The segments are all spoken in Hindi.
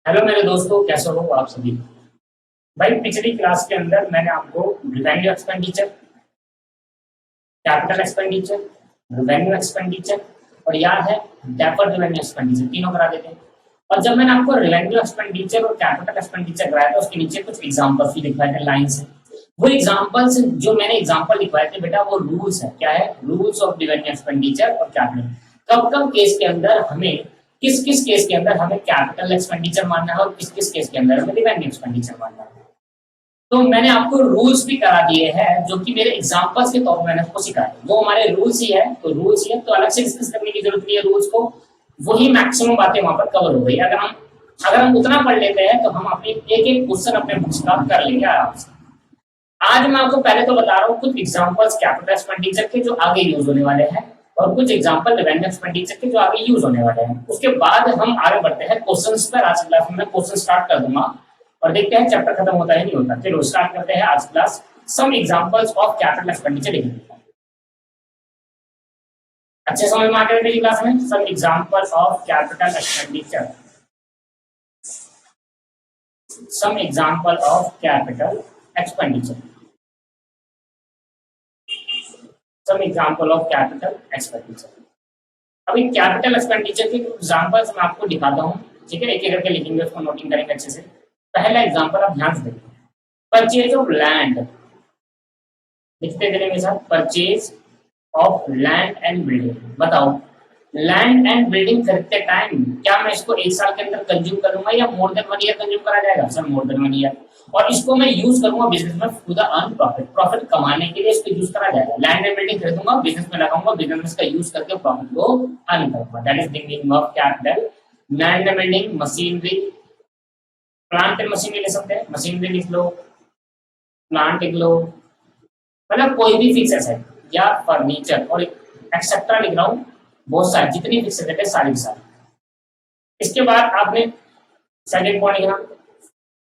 हेलो मेरे दोस्तों, कैसे हो आप सभी। भाई पिछली क्लास के अंदर मैंने आपको revenue expenditure, capital expenditure, revenue expenditure और याद है डेफर्ड रिवेन्यू एक्सपेंडिचर तीनों करा देते हैं। और जब मैंने आपको रिवेन्यू एक्सपेंडिचर और कैपिटल एक्सपेंडिचर कराया था उसके नीचे कुछ एग्जांपल्स भी लिखवाए थे लाइन से। वो एग्जांपल्स जो मैंने एग्जांपल लिखवाए थे बेटा, वो रूल्स है। क्या है? रूल्स ऑफ रिवेन्यू एक्सपेंडिचर और कैपिटल। कब कब केस के अंदर हमें, किस किस केस के अंदर हमें कैपिटल एक्सपेंडिचर मानना है और किस किस केस के अंदर हमें रिवेन्यू एक्सपेंडिचर मानना है। तो मैंने आपको रूल्स भी करा दिए हैं जो कि मेरे एग्जांपल्स के तौर पर मैंने आपको सिखाए। वो हमारे रूल्स ही है, तो रूल्स ही है, तो अलग से डिस्कस करने की जरूरत नहीं है रूल्स को। वही मैक्सिमम बातें वहां पर कवर हो गई। अगर हम उतना पढ़ लेते हैं तो हम अपने एक एक क्वेश्चन अपने बुक्स का कर लेंगे आराम से। आज मैं आपको पहले तो बता रहा हूँ कुछ एग्जांपल्स कैपिटल एक्सपेंडिचर के जो आगे यूज होने वाले हैं और कुछ एग्जांपल रिवेन्यू एक्सपेंडिचर के जो आगे यूज होने वाले हैं। उसके बाद हम आगे बढ़ते हैं क्वेश्चंस पर। आज क्लास में मैं क्वेश्चन स्टार्ट कर दूंगा और देखते हैं चैप्टर खत्म होता है नहीं होता। चलो स्टार्ट करते हैं आज class. Some examples of capital expenditure लिखेंगे। अच्छे समझ में आ गया मेरी क्लास में? Some examples of capital expenditure, some example of capital expenditure, some example of capital expenditure. अभी कैपिटल एक्सपेंडिचर के एग्जांपल्स मैं आपको दिखाता हूँ, ठीक है? एक एक करके लिखेंगे, उसको नोटिंग करेंगे अच्छे से। पहला एग्जांपल आप ध्यान से देखिए, परचेज ऑफ लैंड। लिखते चले मेरे साथ, purchase of land and building. बताओ, लैंड एंड बिल्डिंग खरीदते टाइम क्या मैं इसको एक साल के अंदर कंज्यूम करूंगा या मोर देन 1 ईयर कंज्यूम करा जाएगा? Sir more than 1 year. और इसको मैं यूज करूंगा बिजनेस में to the earn profit, profit कमाने के लिए इसको यूज करा जाएगा। लैंड एंड बिल्डिंग खरीदूंगा, बिजनेस में लगाऊंगा, बिजनेस में इसका यूज करके प्रॉफिट को अर्न करूंगा। That is the meaning of capital. Land and building, machinery, plant and machinery ले सकते हैं। मशीनरी लिख लो, प्लांट लिख लो, मतलब कोई भी फिक्स एसेट या फर्नीचर और एक्सेट्रा लिख रहा हूँ, बहुत सारी जितनी फिक्स एसेट है सारी सारी। इसके बाद आपने सेकंड पॉइंट लिखना,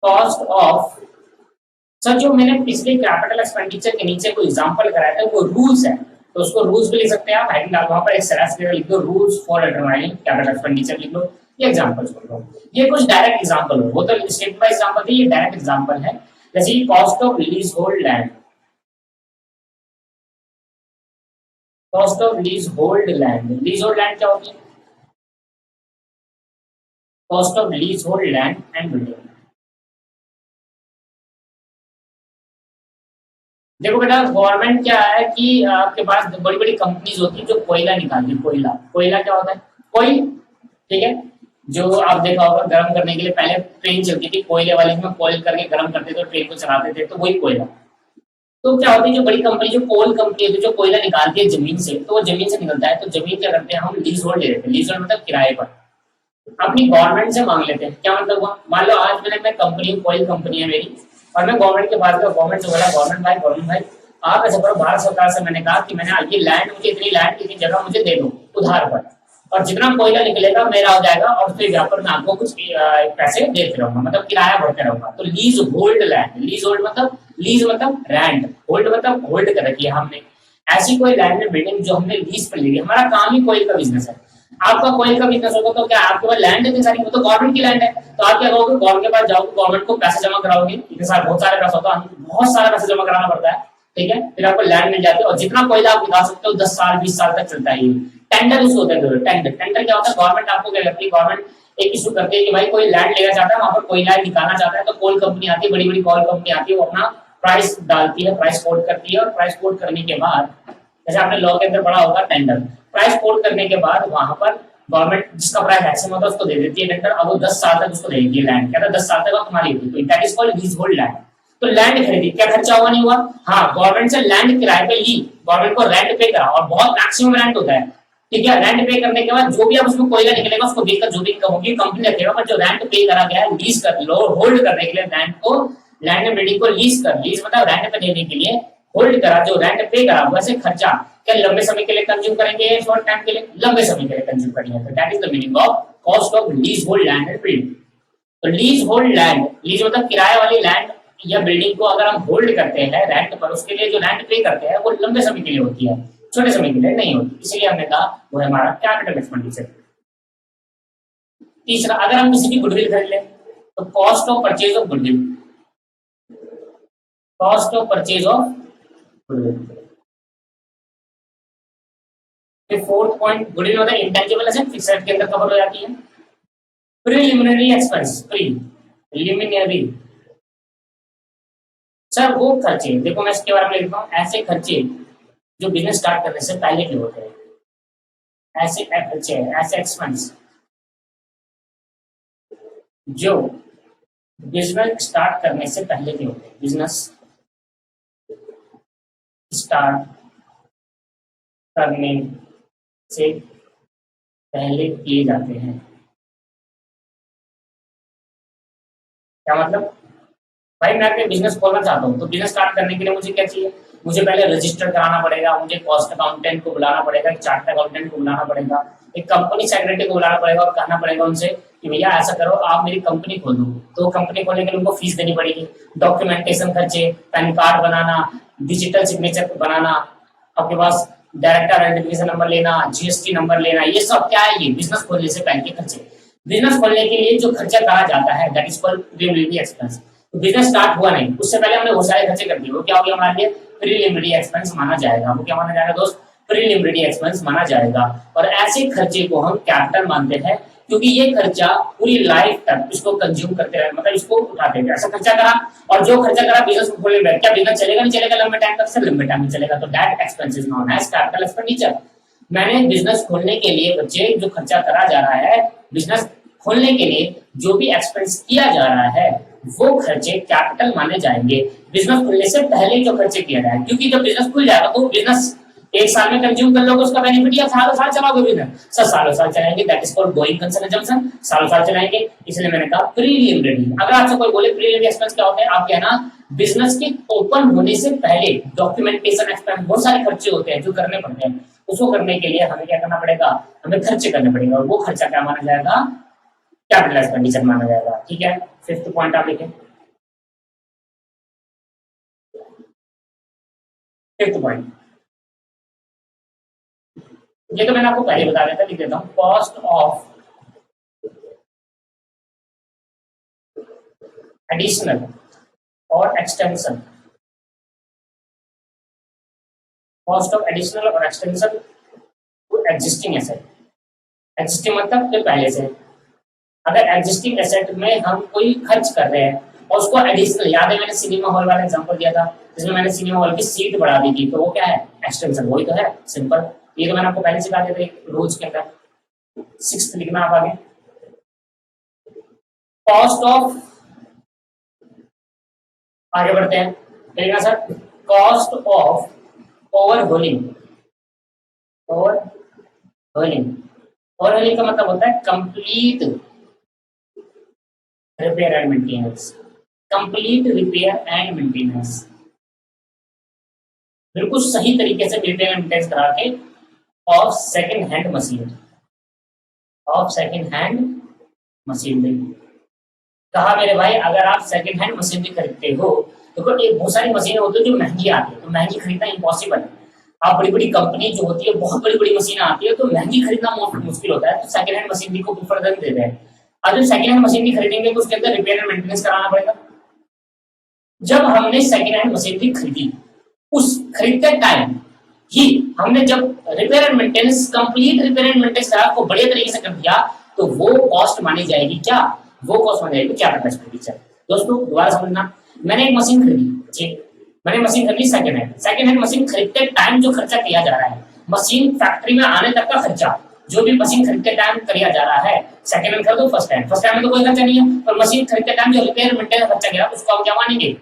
कॉस्ट ऑफ। सर जो मैंने पिछले कैपिटल एक्सपेंडिचर के नीचे कोई एग्जांपल कराया था वो रूल्स है, तो उसको रूल्स भी लिख सकते हैं आप। हेडिंग वहां पर एक सरस लिख दो, rules for determining capital expenditure लिख लो, ये एग्जांपल्स बोल लो। ये कुछ डायरेक्ट एग्जांपल हो, वो तो स्टेप बाय एग्जांपल थी, ये डायरेक्ट एग्जांपल है। जैसे cost of lease hold land, cost of lease hold land. Lease hold land क्या होती है? Cost of lease hold land and building. देखो बेटा, गवर्नमेंट क्या है कि आपके पास बड़ी बड़ी कंपनीज होती है जो कोयला निकालती है। कोयला, कोयला क्या होता है? कोई, ठीक है, जो आप देखा होगा गर्म करने के लिए पहले ट्रेन चलती थी कोयले वाली में, कोयल करके गर्म करते थे, ट्रेन को चलाते थे, तो वही कोयला। तो क्या होती है, जो बड़ी कंपनी, जो कोल कंपनी होती है, जो कोयला निकालती है जमीन से, तो वो जमीन से निकलता है, तो जमीन क्या करते हैं हम, लीज होल्ड ले लेते हैं। लीज होल्ड मतलब किराए पर अपनी गवर्नमेंट से मांग लेते हैं। क्या मतलब हुआ, मान लो आज मैं कंपनी, कोयल कंपनी है मेरी, और मैं गवर्नमेंट के पास गया, गवर्नमेंट से बोला गवर्नमेंट भाई आप ऐसा करो, भारत सरकार से मैंने कहा कि मैंने ये लैंड, मुझे इतनी लैंड, इतनी जगह मुझे दे दो उधार पर, और जितना कोयला निकलेगा मेरा हो जाएगा, और फिर यहाँ पर मैं आपको कुछ पैसे देते रहूंगा, मतलब किराया भरते रहूंगा। तो lease hold land, lease hold मतलब, लीज मतलब रैंड, होल्ड मतलब होल्ड कर रखी है हमने ऐसी कोई लैंड में बिल्डिंग जो हमने लीज पर ली है। हमारा काम ही कोयल का बिजनेस है। आपका कोयल का बिजनेस होगा तो क्या आपके पास लैंड इतनी सारी, वो तो गवर्नमेंट की लैंड है, तो आप क्या करोगे, गवर्नमेंट के पास जाओगे, गवर्नमेंट को पैसे जमा कराओगे, इतने सारे बहुत सारे पैसा होता है, बहुत सारा पैसा जमा कराना पड़ता है, ठीक है, फिर आपको लैंड मिल जाती है, और जितना कोयला आप निकाल सकते हो 10 साल 20 साल तक चलता है। टेंडर इशू होता है। टेंडर क्या होता है, गवर्नमेंट आपको क्या करती है, गवर्नमेंट एक इशू करती है कि भाई कोई लैंड लेना चाहता है, वहां पर कोयला निकालना चाहता है, तो कोल कंपनी आती है, बड़ी बड़ी कोल कंपनी आती है, वो अपना प्राइस डालती है, प्राइस कोट करती है, और प्राइस कोट करने के बाद, जैसे आपने लॉ के अंदर पढ़ा होगा टेंडर, प्राइस कोट करने के बाद वहां पर गवर्नमेंट जिसका प्राइस मैक्सिमम होता है उसको दे देती है टेंडर, अब वो 10 साल तक उसको दे देती है लैंड, कहता है 10 साल तक अब तुम्हारी होगी, तो that is called lease hold land. तो लैंड खरीदी, क्या खर्चा हुआ नहीं हुआ? हाँ, गवर्नमेंट से लैंड किराए पे ली, गवर्नमेंट को रेंट पे करा, और बहुत मैक्सिमम रेंट होता है, ठीक है। रेंट पे करने के बाद जो भी आप उसमें कोयला निकलेगा उसको देकर जो भी इनकम होगी कंपनी रखेगा, पर जो रेंट पे करा गया है लीज कर लो, होल्ड करने के लिए लैंड को, लैंड एंड बिल्डिंग को लीज कर, लीज मतलब रेंट पे देने के लिए, होल्ड करा, जो रेंट पे करा वैसे खर्चा क्या लंबे समय के लिए कंज्यूम करेंगे, शॉर्ट टाइम के लिए, लंबे समय के लिए कंज्यूम करेंगे। तो that is the meaning of cost of lease hold land and building. तो लीज होल्ड लैंड, लीज मतलब किराए वाली लैंड या बिल्डिंग को अगर हम होल्ड करते हैं रेंट पर, उसके लिए जो रेंट पे करते हैं वो लंबे समय के लिए होती है, छोटे समय के लिए नहीं होती, इसलिए हमने कहा वो है हमारा कैपिटल एक्सपेंडिचर। तीसरा, अगर हम किसी की गुडविल खरीद लें, तो cost of purchase of goodwill, cost of purchase of goodwill. फिर फोर्थ पॉइंट, गुडविल होता है इंटेंजिबल एसेट, फिक्स्ड एसेट के अंदर कवर हो जाती है। प्रीलिमिनरी एक्सपेंस, प्रीलिमिनरी सर वो खर्चे, देखो मैं इसके बारे में लिखता हूँ, ऐसे खर्चे जो बिजनेस स्टार्ट करने से पहले के होते हैं, ऐसे खर्चे, ऐसे एक्सपेंस जो बिजनेस स्टार्ट करने से पहले के होते हैं, बिजनेस स्टार्ट करने से पहले किए जाते हैं। क्या मतलब? भाई मैं अपने बिजनेस खोलना चाहता हूँ, तो बिजनेस स्टार्ट करने के लिए मुझे क्या चाहिए? मुझे पहले रजिस्टर कराना पड़ेगा, मुझे कॉस्ट अकाउंटेंट को बुलाना पड़ेगा, एक चार्ट अकाउंटेंट को बुलाना पड़ेगा, एक कंपनी सेक्रेटरी को बुलाना पड़ेगा और कहना पड़ेगा उनसे कि भैया ऐसा करो, आप मेरी कंपनी खोल दो। तो कंपनी खोलने के लिए उनको फीस देनी पड़ेगी, डॉक्यूमेंटेशन खर्चे, पैन कार्ड बनाना, डिजिटल सिग्नेचर बनाना, आपके पास डायरेक्टर आइडेंटिफिकेशन नंबर लेना, जीएसटी नंबर लेना, ये सब क्या है? ये बिजनेस खोलने से पहले के खर्चे। बिजनेस खोलने के लिए जो खर्चा कहा जाता है that is called preliminary expense. तो बिजनेस स्टार्ट हुआ नहीं, उससे पहले हमने बहुत सारे खर्चे कर दिए, वो क्या हो गया हमारे लिए? प्रीलिमिनरी एक्सपेंस माना जाएगा। वो क्या माना जाएगा दोस्त? प्रीलिमिनरी एक्सपेंस माना जाएगा। और ऐसे खर्चे को हम कैपिटल मानते हैं, क्योंकि ये खर्चा पूरी लाइफ तक इसको कंज्यूम करते रहे, मतलब इसको उठाते रहे। ऐसा खर्चा करा, और जो खर्चा करा बिजनेस को खोलने में, क्या बिजनेस चलेगा नहीं चलेगा लंबे टाइम तक? से लंबे टाइम में चलेगा। तो that expense is known as capital expenditure. मैंने बिजनेस खोलने के लिए बच्चे जो खर्चा करा जा रहा है, बिजनेस खोलने के लिए जो भी एक्सपेंस किया जा रहा है, वो खर्चे कैपिटल माने जाएंगे। बिजनेस खुलने से पहले जो खर्चे किया जाए, क्योंकि जब बिजनेस खुल जाएगा तो बिजनेस एक साल में कंज्यूम कर लोगे उसका बेनिफिट, या सालों साल चलाओगे बिजनेस? सर सालों साल चलाएंगे, that is called going concern assumption, सालों साल चलाएंगे। इसलिए मैंने कहा प्रीलिमिनरी। अगर आपसे कोई बोले प्रीलिमिनरी एक्सपेंस क्या होते हैं, आप कहना बिजनेस के ओपन होने से पहले डॉक्यूमेंटेशन एक्सपेंस, बहुत सारे खर्चे होते हैं जो करने पड़ते हैं। उसको करने के लिए हमें क्या करना पड़ेगा? हमें खर्चे करने पड़ेगा, और वो खर्चा क्या माना जाएगा? कैपिटल एक्सपेंडिचर माना जाएगा। ठीक है, फिफ्थ पॉइंट आप लिखें। फिफ्थ पॉइंट, ये तो मैंने आपको पहले बता दिया था, लिख देता हूं। कॉस्ट ऑफ एडिशनल और एक्सटेंशन, कॉस्ट ऑफ एडिशनल और extension to existing asset. Existing मतलब जो पहले से, अगर एग्जिस्टिंग एसेट में हम कोई खर्च कर रहे हैं और उसको एडिशनल, याद है मैंने सिनेमा हॉल वाला एग्जांपल दिया था, जिसमें मैंने सिनेमा हॉल की सीट बढ़ा दी थी, तो वो क्या है? एक्सटेंशन। वही तो है, सिंपल। ये तो मैंने आपको पहले सिखा दिया था रूल्स के अंदर। सिक्स्थ लिखना आप आगे। कॉस्ट ऑफ, आगे बढ़ते हैं, देखना सर, कॉस्ट ऑफ ओवरहोलिंग। ओवरहोलिंग, ओवरहोलिंग का मतलब होता है complete repair and maintenance. Complete repair and maintenance, बिल्कुल सही तरीके से रिपेयर एंड मेंटेनेंस करा के of second hand machine, of second hand machinery. कहा मेरे भाई, अगर आप सेकंड हैंड मशीनरी खरीदते हो, देखो एक बहुत सारी मशीनें होती है जो महंगी आती है, तो महंगी खरीदना इम्पॉसिबल है। आप बड़ी बड़ी कंपनी जो होती है, बहुत बड़ी बड़ी मशीनें आती है, तो महंगी खरीदना मुश्किल होता है, तो सेकंड हैंड मशीनरी को प्रेफरेंस देते हैं। अब जब सेकंड हैंड मशीनरी खरीदेंगे तो उसके अंदर रिपेयर एंड मेंटेनेंस कराना पड़ेगा। जब हमने सेकंड हैंड मशीनरी खरीदी, उस खरीदते टाइम ही हमने जब repair and maintenance, complete repair and maintenance को बढ़िया तरीके से कर दिया, तो वो कॉस्ट मानी जाएगी क्या? वो कॉस्ट मानी जाएगी कैपिटल एक्सपेंडिचर। दोस्तों दोबारा समझना, मैंने एक मशीन खरीदी, ठीक, मैंने मशीन खरीदी second hand. Second hand machine खरीदते टाइम जो खर्चा किया जा रहा है, मशीन फैक्ट्री में आने तक का खर्चा, जो भी मशीन खरीदते टाइम किया जा रहा है, सेकंड हैंड खरीदो फर्स्ट हैंड, फर्स्ट हैंड में तो कोई खर्चा नहीं है, पर मशीन खरीदते टाइम जो रिपेयर मेंटेनेंस खर्चा किया उसको हम क्या मानेंगे?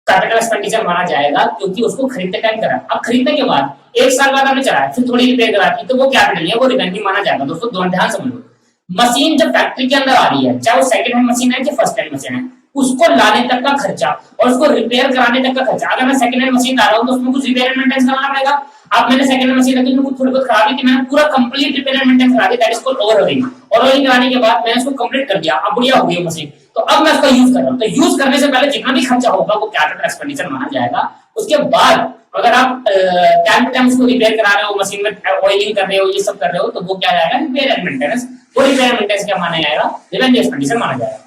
कैपिटल एक्सपेंडिचर माना जाएगा, क्योंकि उसको खरीदते टाइम करा। अब खरीदने के बाद एक साल बाद आपने चलाया, फिर थोड़ी रिपेयर करा दी, तो वो कैपिटल है, वो रिवेन्यू माना जाएगा। दोस्तों दोनों ध्यान समझो, मशीन जब फैक्ट्री के अंदर आ रही है, चाहे वो सेकंड हैंड मशीन है या फर्स्ट हैंड मशीन है, उसको लाने तक का खर्चा और उसको रिपेयर कराने तक का खर्चा। अगर मैं सेकंड हैंड मशीन ला रहा हूं तो उसमें कुछ रिपेयर एंड मेंटेनेंस कराना पड़ेगा। अब मैंने सेकंड हैंड मशीन रखी, कुछ थोड़ी बहुत खराबी थी, मैंने पूरा कंप्लीट रिपेयर एंड मेंटेनेंस करा दिया, दैट इज कॉल्ड ओवरहोलिंग। ओवरहोलिंग कराने के बाद मैंने उसको कंप्लीट कर दिया, अब बढ़िया हो गई मशीन, तो अब मैं उसका यूज कर रहा हूं। तो यूज करने से पहले जितना भी खर्चा होगा वो कैपिटल एक्सपेंडिचर माना जाएगा। उसके बाद अगर आप टाइम टू टाइम उसको रिपेयर करा रहे हो, मशीन में ऑयलिंग कर रहे हो, ये सब कर रहे हो, तो वो क्या जाएगा? Repair and maintenance. वो रिपेयर एंड मेंटेनेंस क्या माना जाएगा? रिवेन्यू एक्सपेंडिचर माना जाएगा।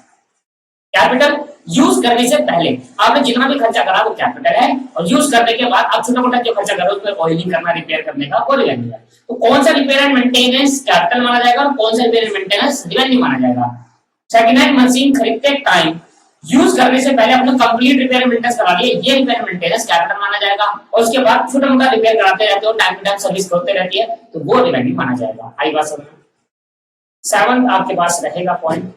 कैपिटल यूज करने से पहले आपने जितना भी खर्चा करा वो कैपिटल है, और यूज करने के बाद आप छोटा मोटा जो खर्चा करो उसमें ऑयलिंग करना, रिपेयर करने का, वो रिवेन्यू है। तो कौन सा रिपेयर एंड मेंटेनेंस कैपिटल माना जाएगा और कौन सा रिपेयर एंड मेंटेनेंस रिवेन्यू माना जाएगा? सेकंड हैंड मशीन खरीदते टाइम यूज करने से पहले अपने कंप्लीट रिपेयर एंड मेंटेनेंस करा लिए, ये रिपेयर एंड मेंटेनेंस कैपिटल माना जाएगा, और उसके बाद छोटा मोटा रिपेयर कराते रहते हो, टाइम टू टाइम सर्विस होते रहती है, तो वो रिवेन्यू माना जाएगा। आई बात समझ में? 7 आपके पास रहेगा पॉइंट।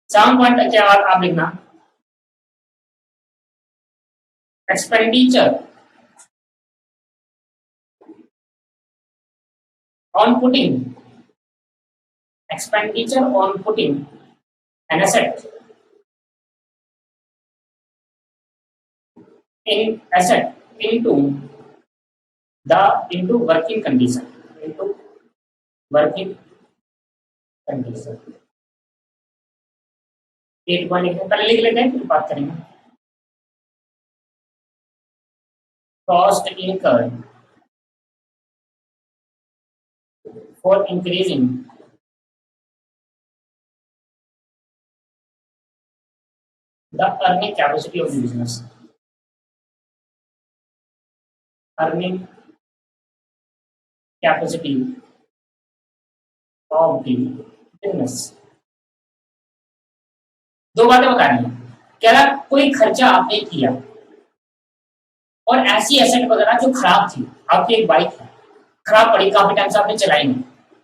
7 पॉइंट क्या आप लिखना, expenditure on putting expenditure on putting an asset into working condition, into working condition। 8 point पहले लिख लेते हैं फिर बात करेंगे। Cost incurred for increasing the earning capacity of the business, earning capacity of the business। दो बातें बता रही है, कह रहा कोई खर्चा आपने किया और ऐसी एसेट वगैरह जो खराब थी, आपकी एक बाइक है खराब पड़ी, काफी टाइम से आपने चलाई नहीं,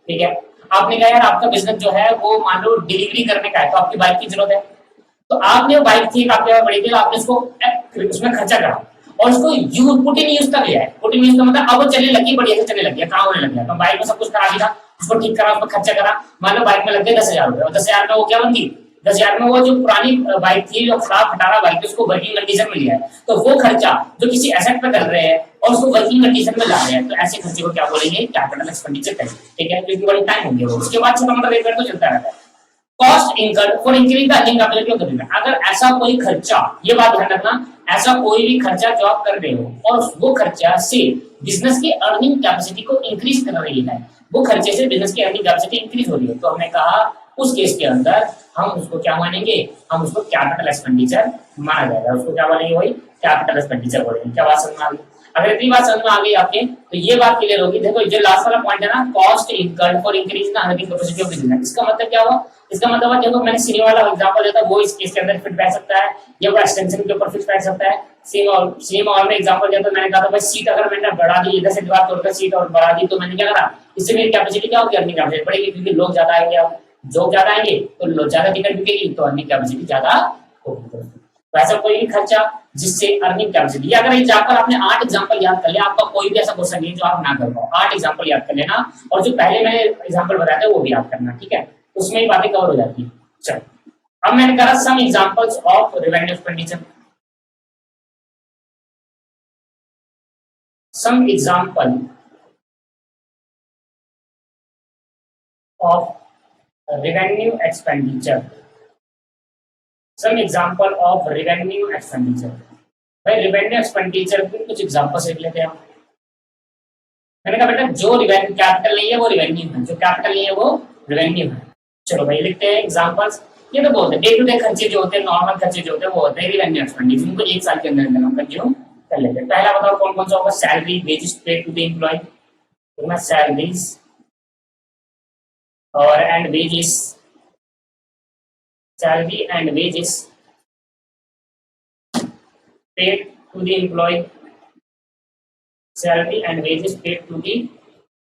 ठीक है, आपने कहा यार आपका बिजनेस जो है वो मान लो डिलीवरी करने का है, तो आपकी बाइक की जरूरत है, तो आपने वो बाइक थी काफी बड़ी थी, आपने उसको उसमें खर्चा करा और उसको यूज पुट इन यूज तक लिया है। पुट इन यूज का मतलब अब वो चलने लगी, बढ़िया से चलने लगी, काम होने लग गया, तो बाइक में सब कुछ करा दिया, उसको ठीक करा, उसमें खर्चा करा, मान लो बाइक में लग गए 10,000 रुपए, और 10,000 में वो क्या बन गई, 10,000 में वो जो पुरानी बाइक थी जो खराब खटारा बाइक थी उसको वर्किंग कंडीशन में लिया है, तो वो खर्चा जो किसी एसेट पे कर रहे हैं और उसको वर्किंग कंडीशन में ला रहे हैं, तो ऐसे खर्चे को क्या बोलेंगे, कैपिटल एक्सपेंडिचर कहेंगे, ठीक है, क्योंकि बड़ी टाइम होंगे वो, उसके बाद छोटा मोटा रिपेयर तो चलता रहता है। Cost incurred for increasing the earning capacity of the business, अगर ऐसा कोई खर्चा, ये बात ध्यान रखना, ऐसा कोई भी खर्चा जो आप कर रहे हो और वो खर्चा से बिजनेस की अर्निंग कैपेसिटी को इंक्रीज कर रही है, वो खर्चे से बिजनेस की अर्निंग कैपेसिटी इंक्रीज हो रही है, तो हमने कहा उस केस के अंदर हम उसको क्या मानेंगे, हम उसको कैपिटल एक्सपेंडिचर माना जाएगा, उसको क्या बोलेंगे, वही कैपिटल एक्सपेंडिचर बोलेंगे। क्या बात समझ में आ गई? अगर इतनी बात समझ में आ गई आपके, तो ये बात क्लियर होगी। देखो जो लास्ट वाला पॉइंट है ना, cost incurred for increase the earning capacity of business, इसका मतलब क्या हुआ, इसका मतलब है देखो मैंने सिनेमा वाला एग्जांपल दिया था, वो इस केस के अंदर फिट बैठ सकता है, या वो एक्सटेंशन के ऊपर फिट बैठ सकता है। सिनेमा हॉल में एग्जांपल दिया तो मैंने कहा था भाई सीट अगर मैंने बढ़ा दी, इधर से दीवार तोड़कर सीट और बढ़ा दी, तो मैंने क्या करा, इससे मेरी कैपेसिटी क्या होगी, अर्निंग कैपेसिटी बढ़ेगी, क्योंकि लोग ज्यादा आएंगे, अब जो ज्यादा आएंगे तो ज्यादा टिकट बिकेगी, तो अर्निंग कैपेसिटी ज्यादा होगी। वैसा कोई भी खर्चा जिससे अर्निंग कैपेसिटी, अगर एग्जांपल आपने 8 एग्जांपल याद कर लिया, आपका कोई भी ऐसा क्वेश्चन नहीं जो आप ना कर पाओ, 8 एग्जांपल याद कर लेना, और जो पहले मैंने एग्जांपल बताया था वो भी याद करना, ठीक है, उसमें ही बातें कवर हो जाती है। चलो अब मैंने कहा some examples of revenue expenditure, some example of revenue expenditure, some example of revenue expenditure। भाई revenue expenditure के कुछ एग्जांपल देख लेते हैं। मैंने कहा बेटा जो रेवेन्यू कैपिटल नहीं है वो रेवेन्यू है, जो कैपिटल नहीं है वो रेवेन्यू है। चलो भाई लिखते हैं एग्जांपल्स। ये तो बोलते हैं डे टू डे खर्चे जो होते हैं, नॉर्मल खर्चे जो होते हैं वो होते हैं रेवेन्यू एक्सपेंडिचर, जिनको एक साल के अंदर हम कंज्यूम कर लेते हैं। पहला बताओ कौन कौन सा होगा, salary, wages paid to the employ, तो मैं सैलरीज और and wages, salary and wages paid to the employ, salary and wages paid to the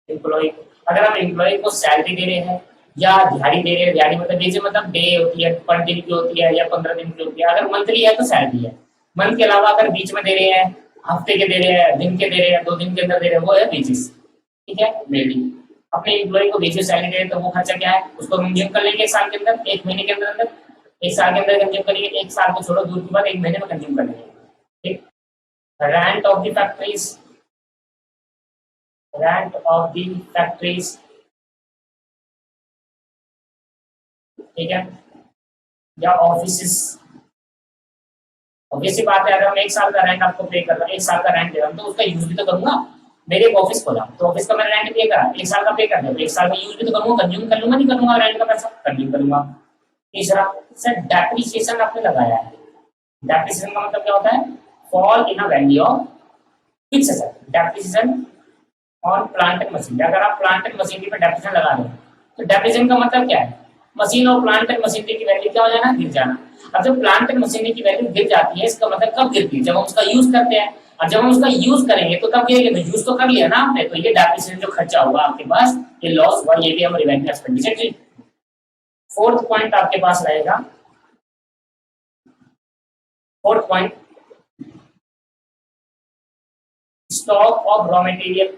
employ. अगर हम एम्प्लॉय को सैलरी दे रहे हैं या दिहाड़ी दे रहे हैं, दिहाड़ी मतलब वेज मतलब डे होती है, पर दिन की होती है या 15 दिन की होती है, अगर मंथली है तो सैलरी है, मंथ के अलावा अगर बीच में दे रहे हैं, हफ्ते के दे रहे हैं, दिन के दे रहे हैं, 2 दिन के अंदर दे रहे हैं, वो है वेजेस, ठीक है। मेरी अपने एम्प्लॉय को वेजेस सैलरी दे रहे हैं तो वो खर्चा क्या है, उसको कंज्यूम कर लेंगे एक साल के अंदर, एक महीने के अंदर, एक साल के अंदर कंज्यूम करेंगे, एक साल को छोड़ो दूर की बात, एक महीने में कंज्यूम कर लेंगे, ठीक। Rent of the factories, rent of the factories, ठीक है, या ऑफिसेस। ऑब्वियस सी बात है अगर हम एक साल का रेंट आपको पे कर रहा हूं, एक साल का रेंट दे रहा हूं तो उसका यूज भी तो करूंगा। मेरे एक ऑफिस खोला तो ऑफिस का मैंने रेंट पे करा, एक साल का पे कर दिया, तो एक साल का यूज भी तो करूंगा, कंज्यूम कर लूंगा, नहीं करूंगा रेंट का पैसा, कंज्यूम करूंगा, तीसरा सर डेप्रिसिएशन आपने लगाया है, डेप्रिसिएशन का मतलब क्या होता है, fall in a value of fix asset, depreciation on plant and machine. अगर आप प्लांट एंड मशीनरी पे डेप्रिसिएशन लगा दें तो डेप्रिसिएशन का मतलब क्या है, मशीन और प्लांट एंड मशीनरी की वैल्यू क्या हो जाना, गिर जाना। अब जब प्लांट एंड मशीनरी की वैल्यू गिर जाती है इसका मतलब कब गिरती है, जब हम उसका यूज करते हैं, और जब हम उसका यूज करेंगे तो कब गिरेगी, तो यूज तो कर लिया ना आपने, तो ये डेप्रिसिएशन जो खर्चा होगा आपके पास, ये लॉस हुआ, ये भी हम रिवेन्यू एक्सपेंडिचर। फोर्थ पॉइंट आपके पास रहेगा, fourth point stock of raw material,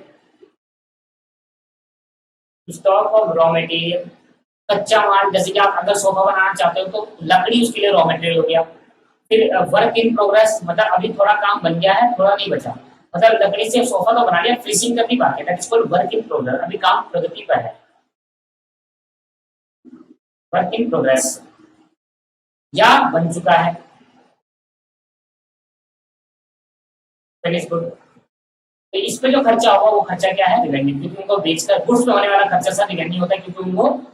stock of raw material, कच्चा माल, जैसे कि आप अगर सोफा बनाना चाहते हो तो लकड़ी उसके लिए रॉ मटेरियल हो गया। फिर वर्क इन प्रोग्रेस, मतलब अभी थोड़ा काम बन गया है, थोड़ा नहीं बचा, मतलब लकड़ी से सोफा तो बना लिया, फिनिशिंग करनी बाकी है, that is called work in progress, अभी काम प्रगति पर है, वर्क इन प्रोग्रेस, या बन चुका है, फिनिश गुड। तो इस पे जो खर्चा होगा वो खर्चा क्या है, रिवेन्यू, क्योंकि उनको बेचकर गुड्स में होने वाला खर्चा सर रिवेन्यू होता है, क्योंकि उनको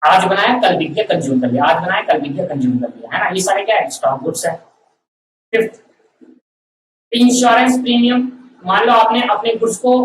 आज बनाया कल बिक गया कंज्यूम कर लिया, आज बनाया कल बिक गया कंज्यूम कर लिया, है ना, ये सारे क्या है, स्टॉक गुड्स है। फिफ्थ इंश्योरेंस प्रीमियम, मान लो आपने अपने गुड्स को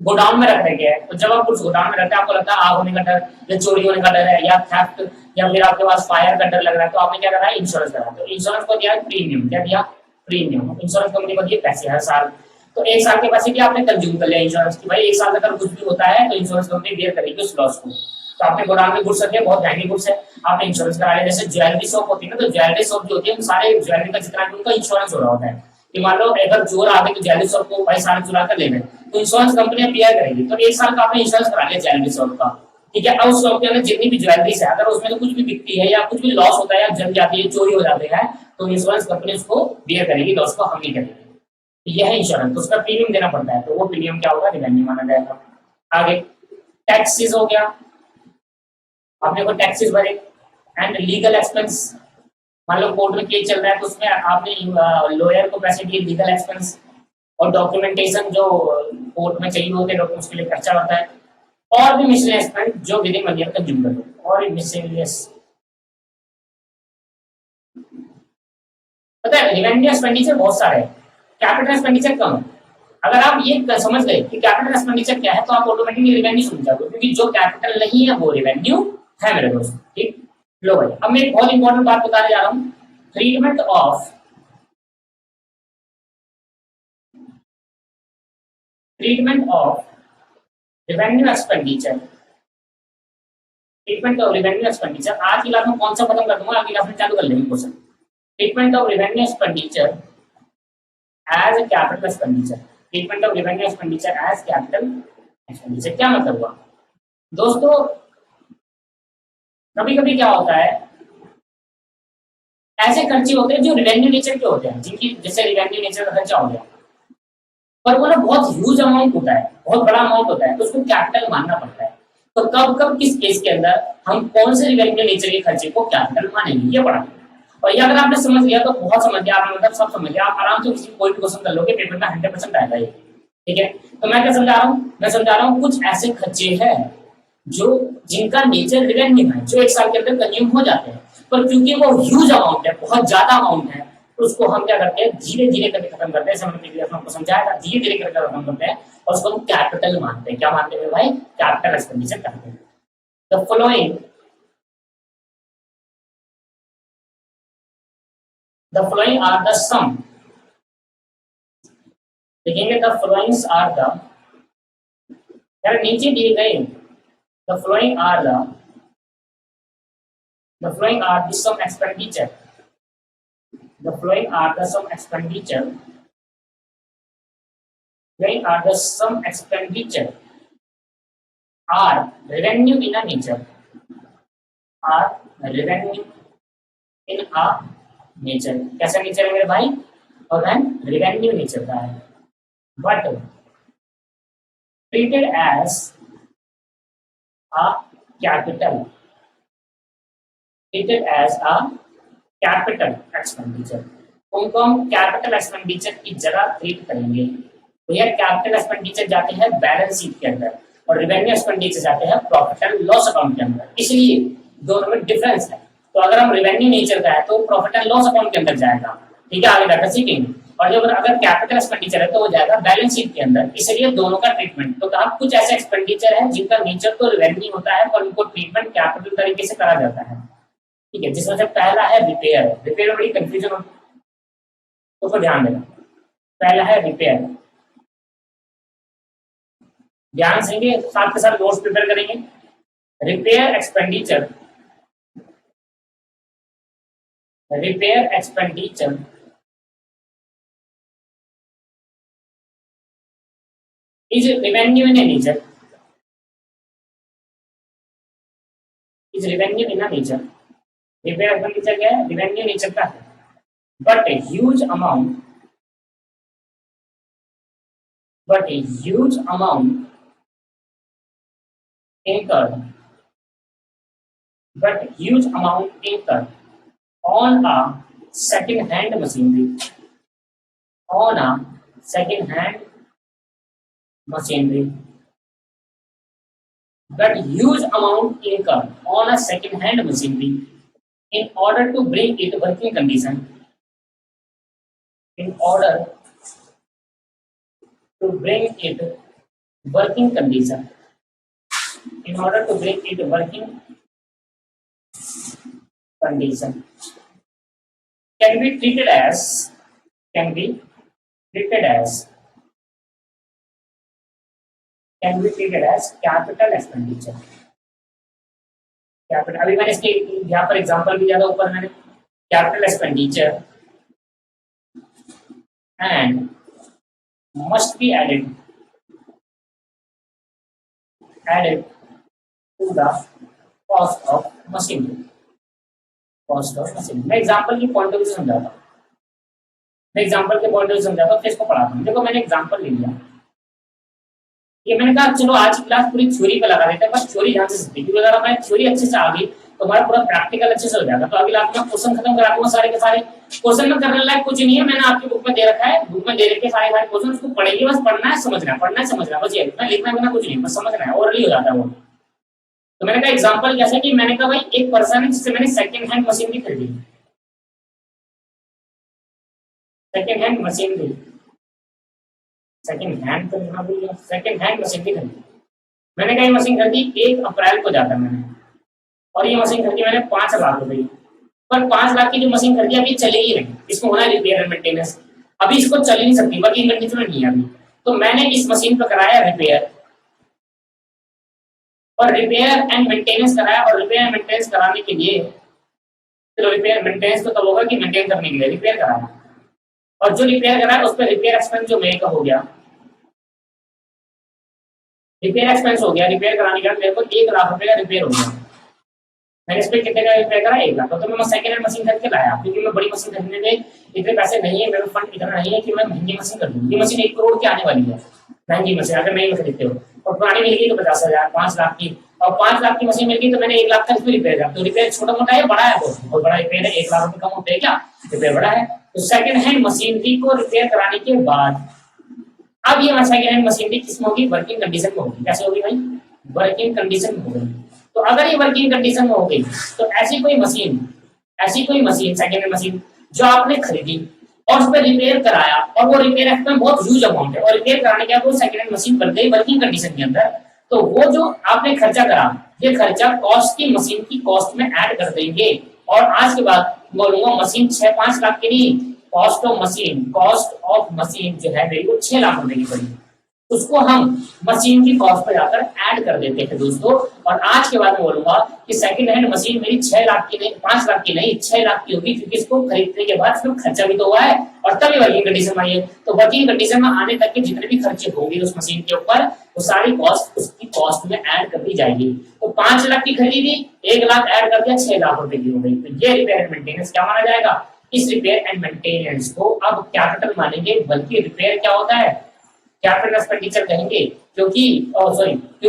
गोडाउन में रख रखे हैं, तो जब आप गुड्स गोडाउन में रखते हैं आपको लगता है आग होने का डर या चोरी होने का डर है या थेफ्ट या फिर आपके पास फायर का डर लग रहा है, तो आपने क्या करा है, इंश्योरेंस करा, तो इंश्योरेंस को दिया प्रीमियम, क्या दिया, प्रीमियम, इंश्योरेंस कंपनी को दिए पैसे हर साल, तो एक साल के पैसे भी आपने कंज्यूम कर लिया इंश्योरेंस की, भाई एक साल अगर कुछ भी होता है तो इंश्योरेंस कंपनी बेयर करेगी उस लॉस को। तो आपने गोडाउन में गुड्स रखे, बहुत महंगे गुड्स है, आपने इंश्योरेंस करा लिया, जैसे ज्वेलरी शॉप होती है ना, तो ज्वेलरी शॉप जो होती है सारे ज्वेलरी का जितना भी उनका इंश्योरेंस हो रहा होता है, कि मान लो अगर चोर आ गए तो ज्वेलरी शॉप को भाई सारे चुरा कर ले गए, तो इंश्योरेंस कंपनी बेयर करेगी, तो एक साल का आपने इंश्योरेंस करा लिया ज्वेलरी शॉप का, ठीक है। अब उस शॉप के अंदर जितनी भी ज्वेलरीज है अगर उसमें तो कुछ भी बिकती है या कुछ भी लॉस होता है या जल जाती है, चोरी हो जाती है, तो इंश्योरेंस कंपनी उसको बेयर करेगी, लॉस को हम नहीं करेंगे, यह है इंश्योरेंस, तो उसका प्रीमियम देना पड़ता है, तो वो प्रीमियम क्या होगा, रिवेन्यू माना जाएगा। आगे टैक्सेस हो गया, आपने को टैक्सेस भरे, एंड लीगल एक्सपेंस, मान लो कोर्ट में केस चल रहा है तो उसमें आपने लॉयर को पैसे दिए, लीगल एक्सपेंस, और डॉक्यूमेंटेशन जो कोर्ट में चाहिए होते हैं डॉक्यूमेंट्स के लिए खर्चा होता है, और भी मिसलेनियस एक्सपेंस जो विद इन ईयर कंज्यूम कर दो, और मिसलेनियस, पता है रिवेन्यू एक्सपेंडिचर बहुत सारे हैं, कैपिटल एक्सपेंडिचर कम है। अगर आप ये समझ गए कि कैपिटल एक्सपेंडिचर क्या है तो आप ऑटोमेटिकली रिवेन्यू समझ जाओगे, क्योंकि जो कैपिटल नहीं है वो रिवेन्यू है मेरे दोस्त, ठीक। लो भाई अब मैं एक बहुत इंपॉर्टेंट बात बताने जा रहा हूँ, treatment of revenue expenditure, treatment of revenue expenditure, आज की क्लास में कौन सा खत्म कर दूंगा, अगली क्लास में चालू कर लेंगे question. Treatment of revenue expenditure as capital expenditure, treatment of revenue expenditure as capital expenditure, क्या मतलब हुआ दोस्तों, कभी कभी क्या होता है, ऐसे खर्चे होते हैं जो रिवेन्यू नेचर के होते हैं, जिनकी जैसे रिवेन्यू नेचर का खर्चा हो गया, पर वो ना बहुत ह्यूज अमाउंट होता है, बहुत बड़ा अमाउंट होता है, तो उसको कैपिटल मानना पड़ता है। तो कब कब किस केस के अंदर हम कौन से रिवेन्यू नेचर के खर्चे को कैपिटल मानेंगे, ये पढ़ा, और ये अगर आपने समझ लिया तो बहुत समझ लिया आपने, मतलब सब समझ लिया, आप आराम से किसी कोई भी क्वेश्चन कर लोगे, पेपर में 100% आएगा ये, ठीक है। तो मैं क्या समझा रहा हूँ, मैं समझा रहा हूँ कुछ ऐसे खर्चे हैं जो जिनका नेचर रिवेन्यू है, जो एक साल के अंदर कंज्यूम हो जाते हैं, पर क्योंकि वो ह्यूज अमाउंट है, बहुत ज्यादा अमाउंट है, तो उसको हम क्या करते हैं, धीरे धीरे करके खत्म करते हैं, समझने के लिए आपको समझाया, धीरे धीरे करके खत्म करते हैं, और उसको हम कैपिटल मानते हैं, क्या मानते हैं भाई, कैपिटल एक्सपेंडिचर करते हैं। The following are the sum, देखेंगे द फॉलोइंग्स आर द, यार नीचे दिए गए, the following are the sum expenditure, the following are the sum expenditure, following are the sum expenditure are revenue in a nature, are revenue in a nature, कैसा नेचर है मेरे भाई, और रेवेन्यू नेचर का है, but treated as a capital, treated as a capital expenditure, उनको हम कैपिटल एक्सपेंडिचर की जगह ट्रीट करेंगे। तो यह कैपिटल एक्सपेंडिचर जाते हैं बैलेंस शीट के अंदर और रिवेन्यू एक्सपेंडिचर जाते हैं प्रॉफिट एंड लॉस अकाउंट के अंदर। इसलिए दोनों में डिफरेंस है। तो अगर हम रेवेन्यू नेचर का है तो प्रॉफिट एंड लॉस अकाउंट के अंदर जाएगा, ठीक है, आगे जाकर सीखेंगे। और जब अगर कैपिटल एक्सपेंडिचर है तो वो जाएगा बैलेंस शीट के अंदर। इसलिए दोनों का ट्रीटमेंट, तो कहा कुछ ऐसे एक्सपेंडिचर है जिनका नेचर तो रेवेन्यू होता है पर उनको ट्रीटमेंट कैपिटल तरीके से करा जाता है, ठीक है, जिसमें से पहला है रिपेयर। रिपेयर में बड़ी कंफ्यूजन होती है, तो उसको ध्यान देना। पहला है रिपेयर, ध्यान देंगे, साथ के साथ नोट्स प्रिपेयर करेंगे। Repair expenditure, repair expenditure is revenue in a nature, is revenue in a nature। Repair expenditure क्या है? रेवेन्यू नेचर का है, but a huge amount, but a huge amount incurred, but huge amount incurred on a second hand machinery, on a second hand machinery, but huge amount incurred on a second hand machinery in order to bring it working condition, in order to bring it working condition, in order to bring it working condition, can be treated as, can be treated as, can be treated as capital expenditure। Capital, अभी मैंने इसके यहाँ पर एग्जांपल भी दिया था ऊपर मैंने, capital expenditure and must be added to the cost of machinery, cost of machinery. मैं एग्जांपल की पॉइंट ऑफ व्यू समझाता हूँ, मैं एग्जांपल के पॉइंट ऑफ व्यू समझाता हूँ, फिर इसको पढ़ाता हूँ। देखो मैंने एग्जांपल ले लिया, ये मैंने कहा चलो आज की क्लास पूरी थ्योरी पे लगा देते हैं, बस थ्योरी ध्यान से समझिए, क्योंकि अगर हमारी थ्योरी अच्छे से आ गई तो हमारा पूरा प्रैक्टिकल अच्छे से हो जाएगा। तो अभी लास्ट में क्वेश्चन खत्म करा दूंगा सारे के सारे। क्वेश्चन में करने लायक कुछ नहीं है, मैंने आपकी बुक में दे रखा है, बुक में दे रखे सारे सारे क्वेश्चन, उसको पढ़ेंगे, बस पढ़ना है, समझना है, पढ़ना है, समझना है, बस ये मैं लिखना बिना कुछ नहीं, बस समझना है, ओरली हो जाता है वो। तो मैंने कहा एग्जाम्पल कैसे कि मैंने कहा भाई एक पर्सन है जिससे मैंने सेकेंड हैंड मशीनरी खरीदी, second hand machinery, second hand तो लिखना भूल गया, सेकेंड हैंड मशीनरी खरीदी। मैंने कहा मशीन खरीदी 1 अप्रैल को जाता मैंने, और ये मशीन खरीदी मैंने 5 लाख रुपए की। पर 5 लाख की जो मशीन खरीदी अभी चलेगी नहीं, इसको होना रिपेयर एंड मेंटेनेंस, अभी इसको चल ही नहीं सकती, वर्किंग कंडीशन में नहीं है अभी। तो मैंने इस मशीन पर कराया रिपेयर, और रिपेयर एंड मेंटेनेंस कराया, और रिपेयर एंड मेंटेनेंस कराने के लिए, चलो रिपेयर मेंटेनेंस तो तब होगा कि मेंटेन करने के लिए रिपेयर कराया, और जो रिपेयर कराया उस पर रिपेयर एक्सपेंस जो मेरे का हो गया, रिपेयर एक्सपेंस हो गया, रिपेयर कराने के बाद मेरे को 1 लाख रुपए का रिपेयर हो गया। मैंने इस पे कितने का रिपेयर करा? 1 लाख। तो मैं सेकंड हैंड मशीन खरीद के लाया, क्योंकि मैं बड़ी मशीन खरीदने में इतने पैसे नहीं है, मेरे फंड इतना नहीं है कि मैं महंगी मशीन खरीदूं। ये मशीन 1 करोड़ की आने वाली है, महंगी मशीन अगर नई खरीदते हो, और पुरानी मिल गई तो 50,000, 5 लाख की, और 5 लाख की मशीन मिल गई तो मैंने 1 लाख का इसमें रिपेयर करा। तो रिपेयर छोटा मोटा है, बड़ा है, बहुत बड़ा रिपेयर है, 1 लाख रुपए कम होते हैं क्या? रिपेयर बड़ा है। तो सेकंड हैंड मशीनरी को रिपेयर कराने के बाद अब ये सेकंड हैंड मशीनरी किसमें होगी? वर्किंग कंडीशन में होगी। कैसे होगी भाई? वर्किंग कंडीशन में होगी। तो अगर ये वर्किंग कंडीशन में हो गई तो ऐसी कोई मशीन सेकंड हैंड मशीन जो आपने खरीदी और उस पर रिपेयर कराया, और वो रिपेयर एक्सपेंस बहुत ह्यूज अमाउंट है, और रिपेयर कराने के बाद वो सेकंड हैंड मशीन बन गई वर्किंग कंडीशन के अंदर, तो वो जो आपने खर्चा करा, ये खर्चा कॉस्ट की मशीन की कॉस्ट में ऐड कर देंगे। और आज के बाद बोलूंगा मशीन 6-5 लाख की नहीं, कॉस्ट ऑफ मशीन जो है मेरी वो 6 लाख रुपए की पड़ी, उसको हम मशीन की कॉस्ट पर जाकर ऐड कर देते हैं दोस्तों। और आज के बाद मैं बोलूंगा कि सेकंड हैंड मशीन मेरी 6 लाख की नहीं, 5 लाख की नहीं, 6 लाख की होगी, क्योंकि इसको खरीदने के बाद इसमें खर्चा भी तो हुआ है और तभी वर्किंग कंडीशन में आई है। तो वर्किंग कंडीशन में आने तक के जितने भी खर्चे होंगे उस मशीन के ऊपर, वो सारी कॉस्ट उसकी कॉस्ट में ऐड कर दी जाएगी। तो 5 लाख की खरीदी, 1 लाख ऐड कर दिया, 6 लाख रुपए की हो गई। तो ये रिपेयर एंड मेंटेनेंस क्या माना जाएगा? इस रिपेयर एंड मेंटेनेंस को अब कैपिटल मानेंगे, बल्कि रिपेयर क्या होता है? कैपिटल एक्सपेंडिचर कहेंगे, क्योंकि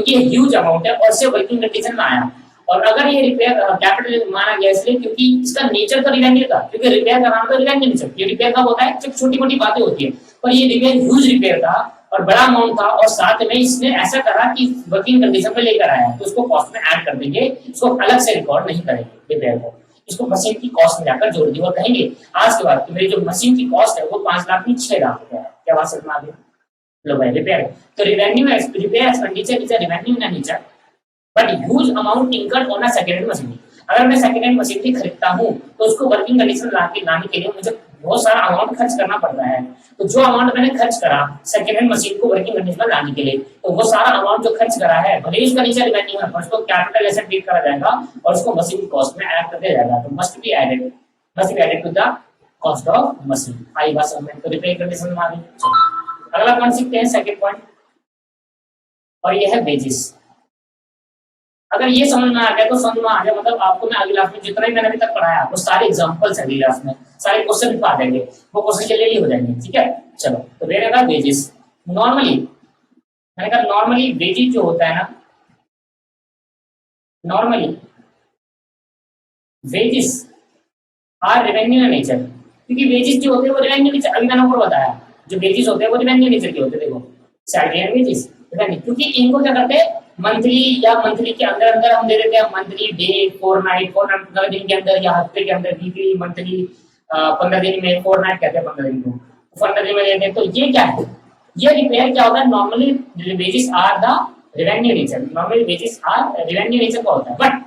ये ह्यूज अमाउंट है और से वर्किंग कंडीशन में आया। और अगर ये रिपेयर कैपिटल माना गया इसलिए क्योंकि इसका नेचर तो रिवेन्यू था, क्योंकि रिपेयर कराना तो रिवेन्यू नहीं सकती, रिपेयर कब होता है जब छोटी मोटी बातें होती है, पर ये रिपेयर ह्यूज रिपेयर था और बड़ा अमाउंट था और साथ में इसने ऐसा करा कि वर्किंग कंडीशन पे लेकर आया, तो उसको कॉस्ट में ऐड कर देंगे, इसको अलग से रिकॉर्ड नहीं करेंगे रिपेयर को, इसको मशीन की कॉस्ट में जाकर जोड़ दिए और कहेंगे आज के बाद मेरी जो मशीन की कॉस्ट है वो 5 लाख नहीं 6 लाख रुपया है। क्या बात समझ में आ गई? लो भाई रिपेयर, तो revenue repair expenditure is a revenue in nature but huge amount incurred on a second hand machinery. अगर मैं सेकेंड हैंड मशीनरी खरीदता हूँ तो उसको वर्किंग कंडीशन लाने के लिए मुझे बहुत सारा अमाउंट खर्च करना पड़ता है। तो जो अमाउंट मैंने खर्च करा सेकेंड हैंड मशीन को वर्किंग कंडीशन में लाने के लिए, तो वो सारा अमाउंट जो खर्च करा है भले ही उसका नीचे रिवेन्यू है पर उसको कैपिटल एसेट ट्रीट करा जाएगा और उसको मशीन की कॉस्ट में ऐड कर दिया जाएगा। तो must be added to the cost of machine. आई बात समझ में? तो रिपेयर कंडीशन में आ गई। अगला पॉइंट सीखते हैं, सेकंड पॉइंट, और ये है वेजेस। अगर ये समझ में आ गया तो समझ में आ गया, मतलब आपको मैं अगली क्लास में जितना ही मैंने अभी तक पढ़ाया वो सारे एग्जांपल्स अगली क्लास में सारे क्वेश्चन लिखवा देंगे, वो क्वेश्चन के लिए ही हो जाएंगे। ठीक है, चलो। तो मेरे का वेजेस नॉर्मली, मैंने कहा नॉर्मली वेजेस जो होता है ना, normally wages are revenue in nature, क्योंकि वेजेस जो होते हैं वो रेवेन्यू नेचर, अभी मैंने ऊपर बताया जो वेजेस होते हैं वो रेवेन्यू नेचर के होते हैं। देखो सैलरी एंड वेजेस रेवेन्यू, क्योंकि इनको क्या करते हैं मंथली या मंथली के अंदर अंदर हम दे देते हैं मंथली, डे, फोरनाइट, 15 दिन के अंदर या हफ्ते के अंदर, वीकली, मंथली, 15 दिन में, फोरनाइट कहते हैं 15 दिन को, 15 दिन में देते हैं। तो ये क्या है, ये रिपेयर क्या होता है, normally wages are the revenue nature, normally wages are revenue nature का होता है। बट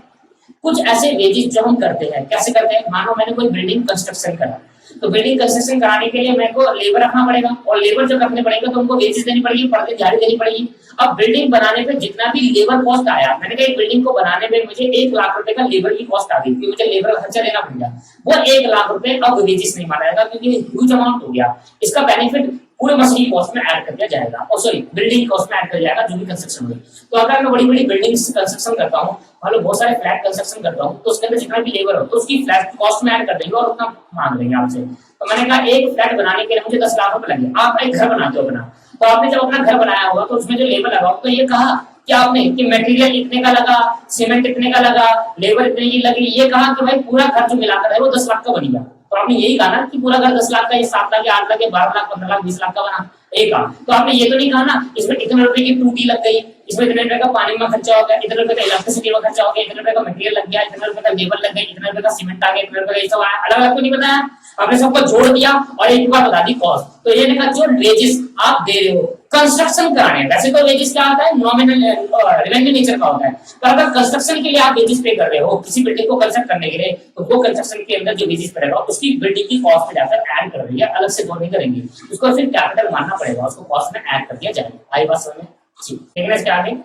कुछ ऐसे वेजेस जो हम करते हैं, कैसे करते हैं, मानो मैंने कोई बिल्डिंग कंस्ट्रक्शन करा, तो बिल्डिंग कंस्ट्रक्शन कराने के लिए मेरे को लेबर रखना पड़ेगा और लेबर जब रखने पड़ेगा तो उनको वेजेस देनी पड़ेगी, प्रति दिहाड़ी देनी पड़ेगी। अब बिल्डिंग बनाने पे जितना भी लेबर कॉस्ट आया, मैंने कहा बिल्डिंग को बनाने में मुझे 1 लाख रुपए का लेबर की कॉस्ट आ गई, क्योंकि मुझे लेबर का खर्चा लेना पड़ेगा, वो 1 लाख रुपए अब वेजेस नहीं माना जाएगा क्योंकि ह्यूज अमाउंट हो गया। इसका बेनिफिट पूरे मशीन की कॉस्ट में ऐड कर दिया जाएगा, और सॉरी बिल्डिंग की कॉस्ट में ऐड कर दिया जाएगा जो भी कंस्ट्रक्शन हुई। तो अगर मैं बड़ी बड़ी बिल्डिंग्स कंस्ट्रक्शन करता हूँ, मान लो बहुत सारे फ्लैट कंस्ट्रक्शन करता हूँ, तो उसके अंदर जितना भी लेबर हो तो उसकी फ्लैट कॉस्ट में ऐड कर देंगे और उतना मांग लेंगे आपसे। तो मैंने कहा एक फ्लैट बनाने के लिए मुझे 10 लाख रुपए लगे, आप एक घर बनाते हो अपना, तो आपने जब अपना घर बनाया होगा तो उसमें जो लेबर लगा तो ये कहा कि आपने कि मटेरियल इतने का लगा, सीमेंट इतने का लगा, लेबर इतने की लगी, ये कहा कि भाई पूरा खर्च मिलाकर है वो 10 लाख का बनेगा। तो आपने यही कहा ना कि पूरा घर 10 लाख का, ये 7 लाख, 8 लाख, 12 लाख, 15 लाख, 20 लाख का बना, एक कहा। तो आपने ये तो नहीं कहा ना इसमें इतने रुपए की टूटी लग गई, इसमें इतने रुपए का पानी में खर्चा हो गया, इतने रुपए का इलेक्ट्रिसिटी में खर्चा हो गया, इतने रुपए का मटेरियल लग गया, इतने रुपए का लेबर लग गई, इतने रुपए का सीमेंट आ गया, इतने रुपए का ये सब आया, अलग अलग तो नहीं बताया, आपने सबको जोड़ दिया और एक बार बता दी कॉस्ट। तो ये देखा जो वेजेस आप दे रहे हो कंस्ट्रक्शन कराने, वैसे तो वेजेस क्या होता है नॉमिनल रेवेन्यू नेचर का होता है, पर अगर कंस्ट्रक्शन के लिए आप वेजेस पे कर रहे हो किसी बिल्डिंग को कंस्ट्रक्ट करने के लिए, तो वो कंस्ट्रक्शन के अंदर जो वेजेस पड़ेगा उसकी बिल्डिंग की कॉस्ट में जाकर ऐड कर रही है, अलग से जोड़ नहीं करेंगे, उसको फिर कैपिटल मानना पड़ेगा, उसको कॉस्ट में ऐड कर दिया जाएगा। आई बात समझ में? जी, लेकिन इसके आगे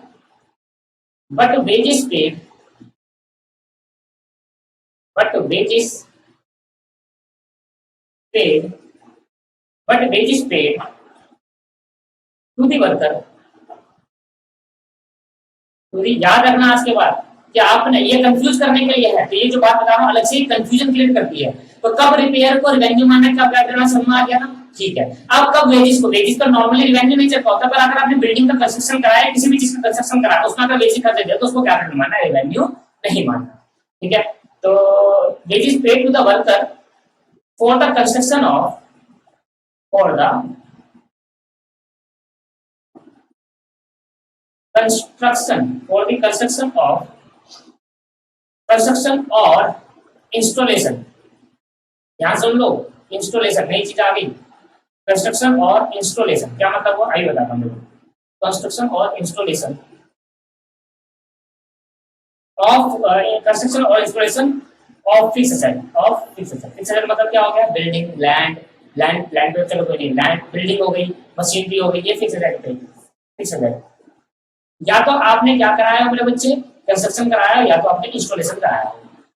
but wages paid, but wages paid, but wages paid to the worker, to the, याद रखना आज के बाद कि आपने ये कंफ्यूज करने के लिए है, तो ये जो बात बता रहा हूं अलग से कंफ्यूजन क्रिएट करती है। तो कब रिपेयर को रेवेन्यू मानना, कब ऐड करना, समझ में आ गया ना? ठीक है। अब कब वेजेस को, वेजेस तो नॉर्मली रेवेन्यू नहीं चलता होता, पर अगर आपने बिल्डिंग का कंस्ट्रक्शन कराया, किसी भी चीज का कंस्ट्रक्शन कराया, उसमें अगर वेजेस खर्च दिया तो उसको कैपिटल मानना, रेवेन्यू नहीं मानना। ठीक है, तो wages paid to the worker for the construction of, for the construction, for the construction of, construction और installation, ध्यान सुन लो, installation नई चीज आ गई, कंस्ट्रक्शन और इंस्टॉलेशन क्या मतलब वो आई बताता हूँ। कंस्ट्रक्शन और इंस्टॉलेशन ऑफ, कंस्ट्रक्शन और installation of fix asset, of fix asset, fix asset मतलब क्या हो गया, बिल्डिंग, लैंड, लैंड पे चलो कोई नहीं, लैंड, बिल्डिंग हो गई, मशीनरी हो गई, ये फिक्स एसेट पे, फिक्स एसेट। या तो आपने क्या कराया मेरे बच्चे, कंस्ट्रक्शन कराया, या तो आपने इंस्टॉलेशन कराया।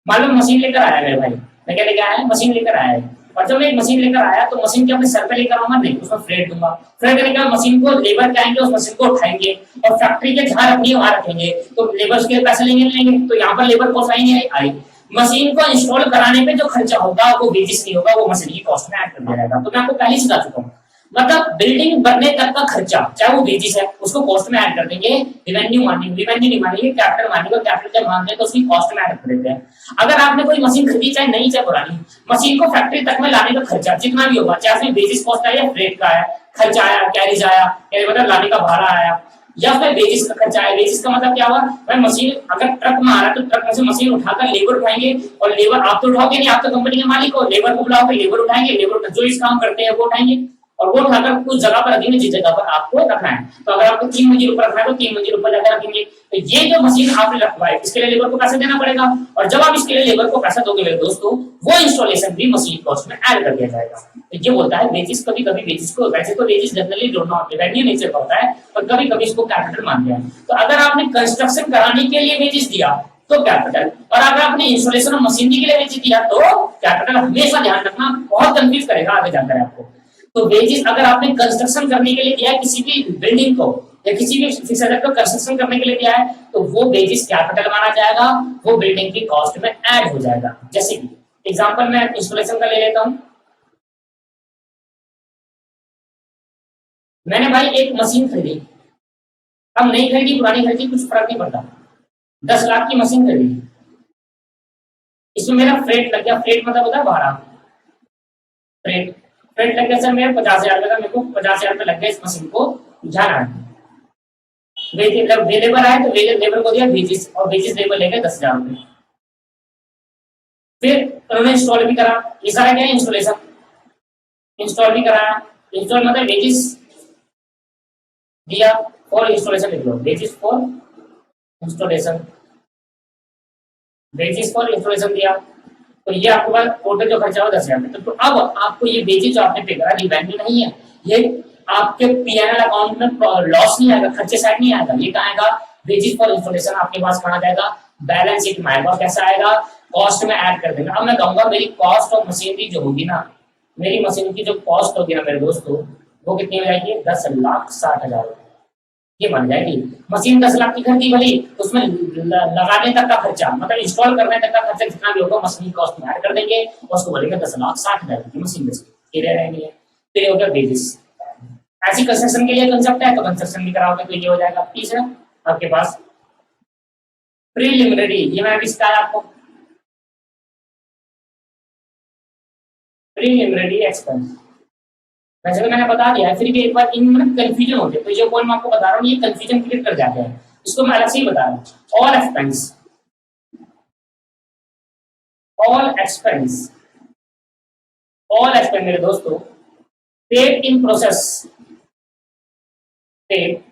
मान लो मशीन लेकर आया मेरे भाई, मैं क्या लेकर आया, मशीन लेकर आया है, और जब मैं एक मशीन लेकर आया तो मशीन के अपने सर पे लेकर आऊंगा नहीं, उसमें फ्रेट दूंगा, फ्रेट करने के मशीन को लेबर क्या आएंगे उस मशीन को उठाएंगे और फैक्ट्री के जहाँ रखनी है वहां रखेंगे, तो लेबर के पैसे लेंगे, तो यहाँ पर लेबर कॉस्ट आई। मशीन को इंस्टॉल कराने पे जो खर्चा होगा वो वेजेस नहीं होगा, वो मशीन की कॉस्ट में ऐड कर दिया जाएगा। तो मैं आपको पहले सिखा चुका हूँ, मतलब बिल्डिंग बनने तक का खर्चा, चाहे वो वेजिस है, उसको कॉस्ट में ऐड कर देंगे। रिवेन्यू मानेंगे, रिवेन्यू नहीं मानेंगे, कैपिटल मानेंगे, कैपिटल जब मानते हैं तो उसकी कॉस्ट में ऐड कर देते हैं। अगर आपने कोई मशीन खरीदी, चाहे नई चाहे पुरानी, मशीन को फैक्ट्री तक में लाने का खर्चा जितना भी होगा, चाहे उसमें बेसिस कॉस्ट आया, फ्रेट का है खर्चा आया, कैरिज आया, मतलब लाने का भाड़ा आया, या फिर वेजिस का खर्चा है। वेजिस का मतलब क्या हुआ, भाई मशीन अगर ट्रक में आ रहा है तो ट्रक में से मशीन उठाकर लेबर उठाएंगे, और लेबर आप तो उठाओगे नहीं, आप तो कंपनी के मालिक हो, लेबर को बुलाओगे, लेबर उठाएंगे, लेबर जो इस काम करते हैं वो उठाएंगे, और वो उठाकर उस जगह पर रखेंगे जिस जगह पर आपको रखना है। तो अगर आपको 3 मंजिल ऊपर रखना है तो 3 मंजिल ऊपर जाकर रखेंगे। तो ये जो मशीन आपने रखवाई, इसके लिए लेबर को पैसा देना पड़ेगा, और जब आप इसके लिए लेबर को पैसा दोगे मेरे दोस्तों, वो इंस्टॉलेशन भी मशीन कॉस्ट में ऐड कर दिया जाएगा। तो ये बोलता है वेजिस, कभी कभी वेजिस को, वैसे तो वेजिस जनरली रेवेन्यू नेचर का होता है, पर कभी कभी इसको कैपिटल मानते हैं। तो अगर आपने कंस्ट्रक्शन कराने के लिए वेजिस दिया तो कैपिटल, और अगर आपने इंस्टॉलेशन और मशीनरी के लिए वेजिस दिया तो कैपिटल। हमेशा ध्यान रखना, बहुत कंफ्यूज करेगा आगे जाकर आपको। तो वेजिस अगर आपने कंस्ट्रक्शन करने के लिए दिया है किसी भी बिल्डिंग को, या किसी भी फिक्स एसेट को कंस्ट्रक्शन करने के लिए दिया है, तो वो वेजिस कैपिटल माना जाएगा, वो बिल्डिंग की कॉस्ट में ऐड हो जाएगा। जैसे कि एग्जांपल मैं इंस्टॉलेशन का ले लेता हूं। मैंने भाई एक मशीन खरीदी, अब नहीं खरीदी पुरानी खरीदी कुछ फर्क नहीं पड़ता, 10 लाख की मशीन खरीदी, इसमें मेरा फ्रेट लग गया, फ्रेट मतलब होता है भाड़ा, फ्रेट फ्रेट लग गया सर मेरा 50,000 लगा, मेरे को 50,000 रुपये लग गया इस मशीन को जाना है। जब लेबर आए तो लेबर को दिया वेजिस, और वेजिस लेबर लेकर 10,000 रुपये। फिर उन्होंने इंस्टॉल भी करा, ये सारा क्या है इंस्टॉलेशन, इंस्टॉल भी कराया। इंस्टॉल मतलब वेजिस दिया फॉर इंस्टॉलेशन, लिख लो wages for installation, wages for installation दिया। तो ये आपके पास टोटल जो खर्चा हो 10,000। तो अब आपको ये वेजिस जो आपने पे करा रिवेन्यू नहीं है, ये आपके पीएनएल अकाउंट में लॉस नहीं आएगा, खर्चे साइड नहीं आएगा, ये कहाँ आएगा, वेजिस फॉर इंस्टॉलेशन आपके पास कहाँ जाएगा, बैलेंस शीट में आएगा। कैसा आएगा, कॉस्ट में ऐड कर देंगे। अब मैं कहूंगा मेरी कॉस्ट ऑफ मशीनरी जो होगी ना, मेरी मशीन की जो कॉस्ट होगी ना मेरे दोस्तों, वो कितनी हो जाएगी, 10,60,000। ये बन जाएगी। मशीन 10 लाख की खरीदी भली, उसमें लगाने तक का खर्चा, मतलब इंस्टॉल करने तक का खर्चा जितना भी होगा मशीन कॉस्ट में ऐड कर देंगे, और उसको बोलेंगे 10,60,000 की मशीन बेचेंगे, रहेंगे। तो ये हो गया बेसिस। ऐसी कंस्ट्रक्शन के लिए कंसेप्ट है, तो कंस्ट्रक्शन भी कराओगे तो ये हो जाएगा। तीसरा आपके पास प्रीलिमिनरी, ये मैंने भी सिखाया आपको, प्रीलिमिनरी एक्सपेंस। वैसे तो मैंने बता दिया है, फिर भी एक बार इनमें कंफ्यूजन होते हैं, तो ये पॉइंट मैं आपको बता रहा हूँ, ये कंफ्यूजन क्रिएट कर जाते हैं, इसको मैं अलग से ही बता रहा हूँ। All expense, all expense, all expense मेरे दोस्तों paid in process, paid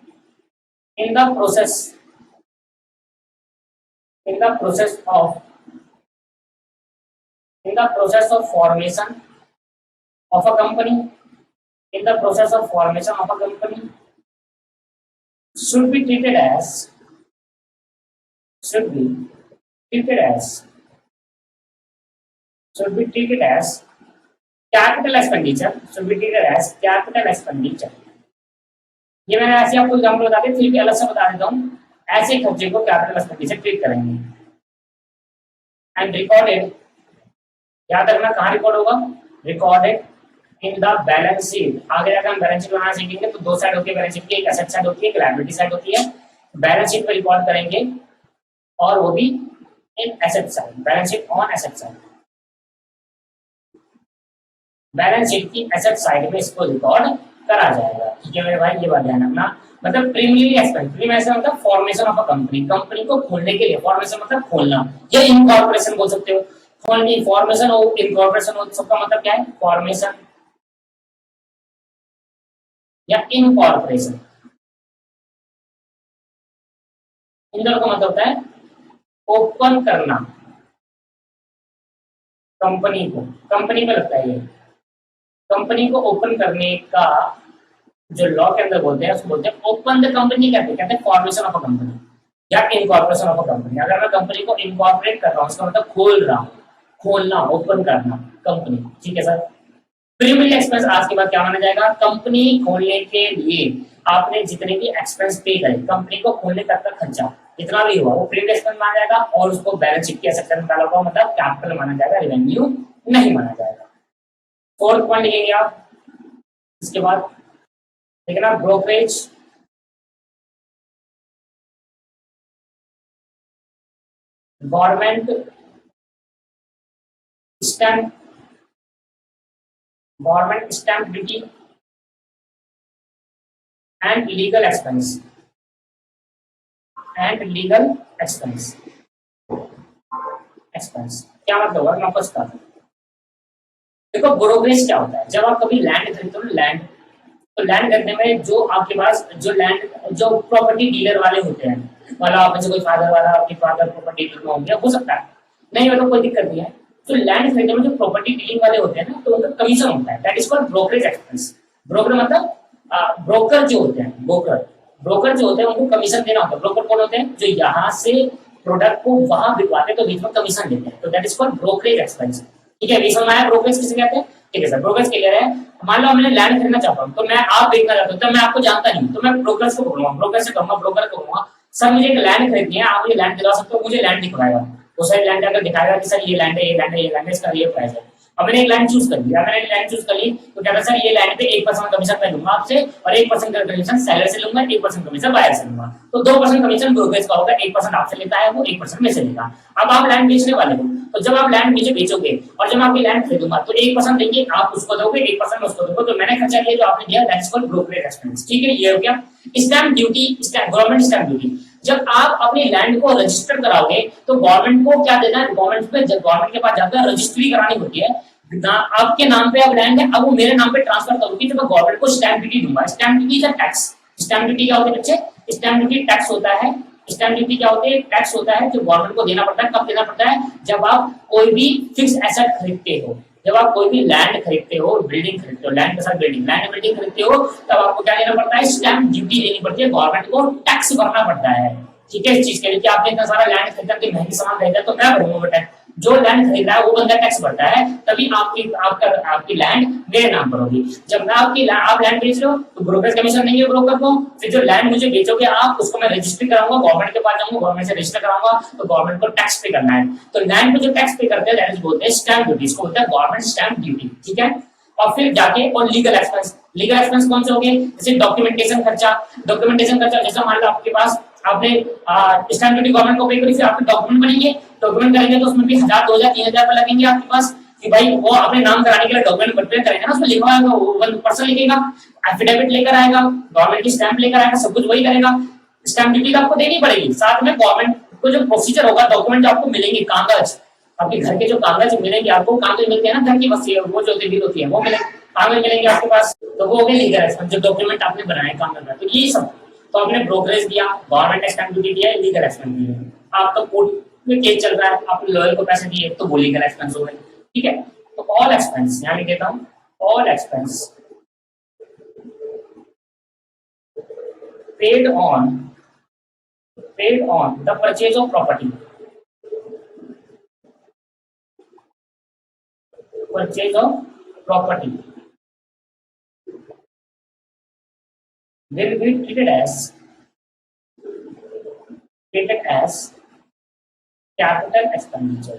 in the process, in the process of, in the process of formation of a company, in the process of formation of a company should be treated as, should be treated as, should be treated as capital expenditure, should be treated as capital expenditure। ये मैंने ऐसे आपको एग्जांपल बता दिया, फिर भी अलग से बता देता हूँ, ऐसे खर्चे को कैपिटल एक्सपेंडिचर ट्रीट करेंगे। एंड रिकॉर्डेड, याद रखना कहाँ रिकॉर्ड होगा, recorded in the balance sheet. आगे जाकर हम बैलेंस शीट बनाना सीखेंगे, तो दो साइड होती है बैलेंस शीट की, एक एसेट साइड होती है, एक लायबिलिटी साइड होती है। बैलेंस शीट पे रिकॉर्ड करेंगे, और वो भी in asset side, balance sheet on asset side, balance sheet की एसेट साइड में इसको रिकॉर्ड करा जाएगा। ठीक है मेरे भाई, ये बात ध्यान रखना। मतलब प्रीमियरली एक्सपेंस, प्रीमियरली मतलब formation of a company, company को खोलने के लिए, फॉर्मेशन मतलब खोलना, या इनकॉर्पोरेशन बोल सकते हो, खोलने, फॉर्मेशन और इनकॉर्पोरेशन हो, सबका मतलब क्या है, फॉर्मेशन या इनकॉर्पोरेशन, इन दोनों का मतलब होता है ओपन करना कंपनी को, कंपनी में लगता है ये, कंपनी को ओपन करने का जो लॉ के अंदर बोलते हैं उसको बोलते हैं ओपन द कंपनी, कहते हैं फॉर्मेशन ऑफ अ कंपनी या इनकॉर्पोरेशन ऑफ अ कंपनी। अगर मैं कंपनी को इनकॉर्पोरेट कर रहा हूँ, उसका मतलब खोल रहा हूँ, खोलना, ओपन करना कंपनी। ठीक है सर। प्रीमियरली एक्सपेंस आज के बाद क्या माना जाएगा, कंपनी खोलने के लिए आपने जितने भी एक्सपेंस पे करे, कंपनी को खोलने तक का खर्चा जितना भी हुआ वो प्रीमियरली एक्सपेंस माना जाएगा, और उसको बैलेंस शीट के सेक्शन में डाला हुआ, मतलब कैपिटल माना जाएगा, रेवेन्यू नहीं माना जाएगा। फोर्थ पॉइंट लिखेंगे आप, इसके बाद देखना brokerage, government stamp, duty and legal expense, क्या मतलब होगा मैं आपको बता दूं। देखो ब्रोकरेज क्या होता है, जब आप कभी लैंड खरीदते हो लैंड, तो लैंड खरीदने में जो आपके पास जो प्रॉपर्टी डीलर वाले होते हैं, मतलब आप में से कोई फादर वाला आपके फादर प्रॉपर्टी डीलर में होंगे, हो सकता है नहीं हो तो कोई दिक्कत नहीं है। तो लैंड खरीदने में जो प्रॉपर्टी डीलिंग वाले होते हैं ना, तो उनका कमीशन होता है, that is called brokerage expense. Broker मतलब ब्रोकर जो होते हैं, ब्रोकर जो होते हैं उनको कमीशन देना होता है। ब्रोकर कौन होते हैं, जो यहाँ से प्रोडक्ट को वहां बिकवाते हैं तो बीच में कमीशन देते हैं, तो that is called brokerage expense. ठीक है, समझ में आया ब्रोकरेज किसे कहते हैं। ठीक है सर, ब्रोकरेज क्लियर है। मान लो मैंने लैंड खरीदना चाहता हूँ, तो मैं आप देखना चाहता हूँ, तो मैं आपको जानता नहीं, तो मैं ब्रोकर्स को बोलूंगा, ब्रोकर से कहूंगा, ब्रोकर को कहूंगा सर मुझे एक लैंड खरीदनी है, आप मुझे लैंड दिला सकते हो, मुझे लैंड दिखवाएगा, वो सर लैंड अगर दिखाएगा कि सर ये लैंड है, ये लैंड है, ये लैंड है, इसका ये प्राइस है। अब मैंने एक लैंड चूज कर लिया, मैंने लैंड चूज कर ली, तो कहता है सर ये लैंड पे 1% कमीशन मैं लूंगा आपसे, और 1% कमीशन सेलर से लूंगा, 1% कमीशन बायर से लूंगा, तो 2% कमीशन ब्रोकरेज का होगा, 1% आपसे लेता है वो, 1% में से लेगा। अब आप लैंड बेचने वाले हो, तो जब आप लैंड मुझे बेचोगे और जब आपकी लैंड खरीदूंगा, तो 1% देंगे आप उसको दोगे, 1% उसको दोगे, तो मैंने खर्चा किया जो आपने दिया, that is called brokerage expense. ठीक है, ये हो गया। Stamp duty, government stamp duty, जब आप अपनी लैंड को रजिस्टर कराओगे तो गवर्नमेंट को क्या देना है, गवर्नमेंट के पास जाकर रजिस्ट्री करानी होती है ना, आपके नाम पे अब लैंड है, अब वो मेरे नाम पे ट्रांसफर करूंगी तो मैं गवर्नमेंट को स्टैंप ड्यूटी दूंगा। Stamp duty is a tax. Stamp duty क्या होती है बच्चे, स्टैंप ड्यूटी टैक्स होता है। स्टैंप ड्यूटी क्या होती है, टैक्स होता है जो गवर्नमेंट को देना पड़ता है। कब देना पड़ता है, जब आप कोई भी फिक्स एसेट खरीदते हो, जब आप कोई भी लैंड खरीदते हो, बिल्डिंग खरीदते हो, लैंड के साथ बिल्डिंग खरीदते हो, तब आपको क्या देना पड़ता है, स्टैंप ड्यूटी देनी पड़ती है, गवर्नमेंट को टैक्स भरना पड़ता है। ठीक है, इस चीज के लिए कि आपने इतना सारा लैंड खरीदा, कि महंगी सामान खरीदा, तो मैं भरूंगा बेटा, जो लैंड खरीद रहा है वो बंदा टैक्स भरता है, तभी आपकी लैंड मेरे नाम पर होगी। जब मैं आप लैंड बेच रहे हो तो ब्रोकर कमीशन नहीं है ब्रोकर को, फिर जो लैंड मुझे बेचोगे आप, उसको मैं रजिस्ट्री कराऊंगा, गवर्नमेंट के पास जाऊंगा, गवर्नमेंट से रजिस्टर कराऊंगा, तो गवर्नमेंट को टैक्स पे करना है। तो लैंड पे जो टैक्स पे करते हैं दैट इज बोलते हैं स्टैंप ड्यूटी, इसको बोलते हैं गवर्नमेंट स्टैंप ड्यूटी। ठीक है, और फिर जाके और लीगल एक्सपेंस, लीगल एक्सपेंस कौन से हो गए, जैसे डॉक्यूमेंटेशन खर्चा, जैसे मान लो आपके पास आपने स्टैंप ड्यूटी गवर्नमेंट को पे करी, फिर आपके डॉक्यूमेंट बनेंगे, डॉक्यूमेंट करेंगे तो उसमें भी 1000 2000 3000 रुपए लगेंगे आपके पास, कि भाई वो अपने नाम कराने के लिए डॉक्यूमेंट प्रिपेयर करेंगे ना, उसमें लिखा होगा, वो वन पर्सन लिखेगा, एफिडेविट लेकर आएगा, गवर्नमेंट की स्टैंप लेकर आएगा, सब कुछ वही करेगा। स्टैंप ड्यूटी आपको देनी पड़ेगी, साथ में गवर्नमेंट को जो प्रोसीजर होगा, डॉक्यूमेंट आपको मिलेंगे, कागज, आपके घर के जो कागज मिलेंगे आपको, कागज मिलते हैं ना घर की, बस वो जो बिल होती है वो मिलेंगे, कागज मिलेंगे आपके पास, तो वो हो गए लीगल एक्सपेंस, जो डॉक्यूमेंट आपने बनाए कागज में। तो ये सब, तो आपने ब्रोकरेज दिया, गवर्नमेंट स्टैंप ड्यूटी दिया, लीगल एक्सपेंस दिया, आपका कोर्ट में केस चल रहा है, आपने लॉयर को पैसे दिए, तो वो लीगल एक्सपेंस हो गए। ठीक है, तो ऑल एक्सपेंस यहाँ लिख देता हूँ, all expense paid on the purchase of property, will be treated as capital expenditure,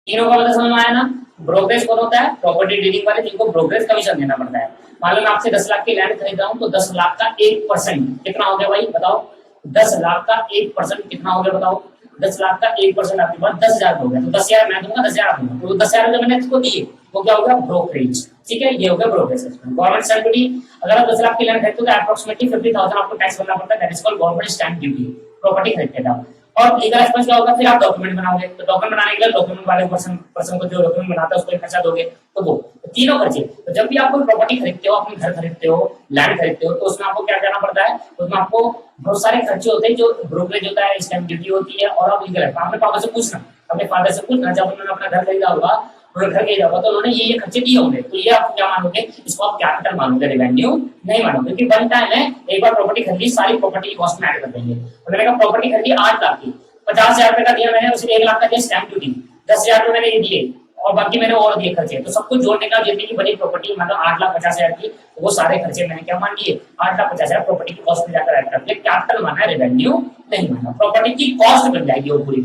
तीनों का मतलब समझ में आया ना। ब्रोकरेज कौन होता है, प्रॉपर्टी डीलिंग वाले, जिनको ब्रोकरेज कमीशन देना पड़ता है। मान लो मैं आपसे 10 लाख की लैंड खरीद रहा हूँ, तो 10 लाख का 1% कितना हो गया भाई बताओ, 10 लाख का 1% कितना हो गया बताओ, 10 लाख का 1% आपके पास 10,000 हो गया, तो 10,000 मैं दूंगा, 10,000 आप दूंगा, तो 10,000 जो मैंने इसको दिए वो क्या होगा, ब्रोकरेज। ठीक है, ये हो गया ब्रोकरेज। गवर्नमेंट स्टैंप ड्यूटी, अगर आप 10 लाख की लैंड खरीदते हो तो अप्रोक्सीमेटली 50,000 आपको टैक्स भरना पड़ता है, that is called government stamp duty, property खरीदते थे। और लीगल एक्सपेंस क्या होगा, फिर आप डॉक्यूमेंट बनाओगे, तो डॉक्यूमेंट बनाने के लिए डॉक्यूमेंट वाले पर्सन को, जो डॉक्यूमेंट बनाता है उसको खर्चा दोगे, तो वो तीनों खर्चे। तो जब भी आप कोई प्रॉपर्टी खरीदते हो, अपने घर खरीदते हो, लैंड खरीदते हो, तो उसमें आपको क्या करना पड़ता है, उसमें आपको बहुत सारे खर्चे होते हैं, जो ब्रोकरेज होता है, स्टैंप ड्यूटी होती है, और आप लीगल एक्सपेंस, अपने पापा से पूछना, अपने फादर से पूछना, जब उन्होंने अपना घर खरीदा होगा, घर के जाओगे तो उन्होंने ये खर्चे दिए होंगे, तो ये आप क्या मानोगे, इसको आप कैपिटल मानोगे, रेवेन्यू नहीं मानोगे, क्योंकि वन टाइम है, एक बार प्रॉपर्टी खरीदी, सारी प्रॉपर्टी की कॉस्ट में ऐड कर देंगे। तो मैंने कहा प्रॉपर्टी खरीदी 8 लाख की, 50,000 रुपए का दिया मैंने, उसे 1 लाख का दिया स्टैंप ड्यूटी, 10,000 रुपए मैंने ये दिए, और बाकी मैंने और दिए खर्चे, तो सब कुछ जोड़ने का जितनी की बनी प्रॉपर्टी, मतलब 8,50,000 की, तो वो सारे खर्चे मैंने क्या मान लिए, 8,50,000 प्रॉपर्टी की कॉस्ट में जाकर ऐड कर दिया, कैपिटल माना है, रेवेन्यू नहीं माना, प्रॉपर्टी की कॉस्ट बन जाएगी वो पूरी।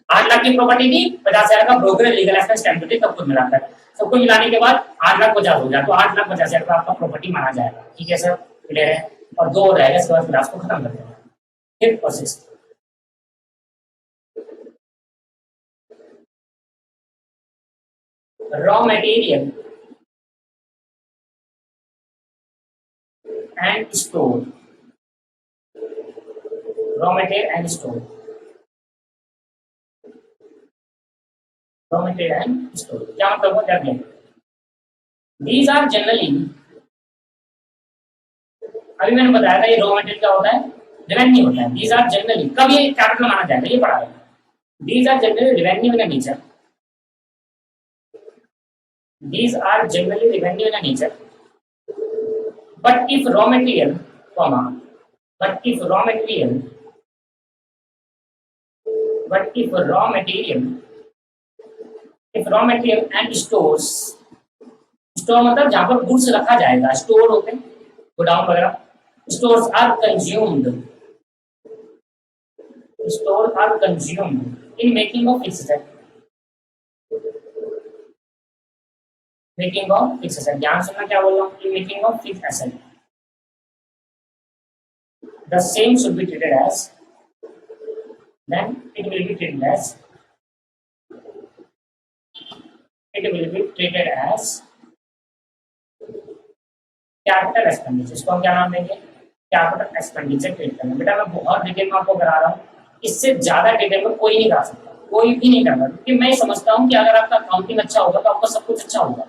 8 लाख की प्रॉपर्टी थी, 50,000 का broker legal expense stamp duty सब कुछ मिलाकर, सब कुछ मिलाने के बाद 8,50,000 हो गया, तो 8,50,000 का आपका प्रॉपर्टी माना जाएगा। ठीक है सर, क्लियर है। और 2 रहेगा, इसके बाद क्लास को खत्म कर देंगे। फिफ्थ और sixth, raw material and store, raw material and store, raw material and store क्या मतलब होता है? दीज आर जनरली, अभी मैंने बताया था ये रॉ मटेरियल क्या होता है, रेवेन्यू होता है। दीज आर जनरली, कब ये कैपिटल माना जाएगा ये पढ़ा है। These are generally revenue in nature, these are generally revenue in nature, but if raw material, comma, but if raw material, but if raw material, if raw material and stores, store मतलब जहां पर गुड्स रखा जाएगा, स्टोर होते हैं गोडाउन वगैरह, stores are consumed, store are consumed in making of fixed asset, making of fixed asset, ध्यान सुनना क्या बोल रहा हूँ, making of fixed asset, the same should be treated as, then it will be treated as, it will be treated as capital expenditure. इसको हम क्या नाम देंगे, कैपिटल एक्सपेंडिचर ट्रीट करना। बेटा मैं बहुत डिटेल में आपको करा रहा हूँ, इससे ज्यादा डिटेल में कोई नहीं करा सकता, कोई भी नहीं करता, क्योंकि मैं समझता हूँ कि अगर आपका अकाउंटिंग अच्छा होगा तो आपका सब कुछ अच्छा होगा।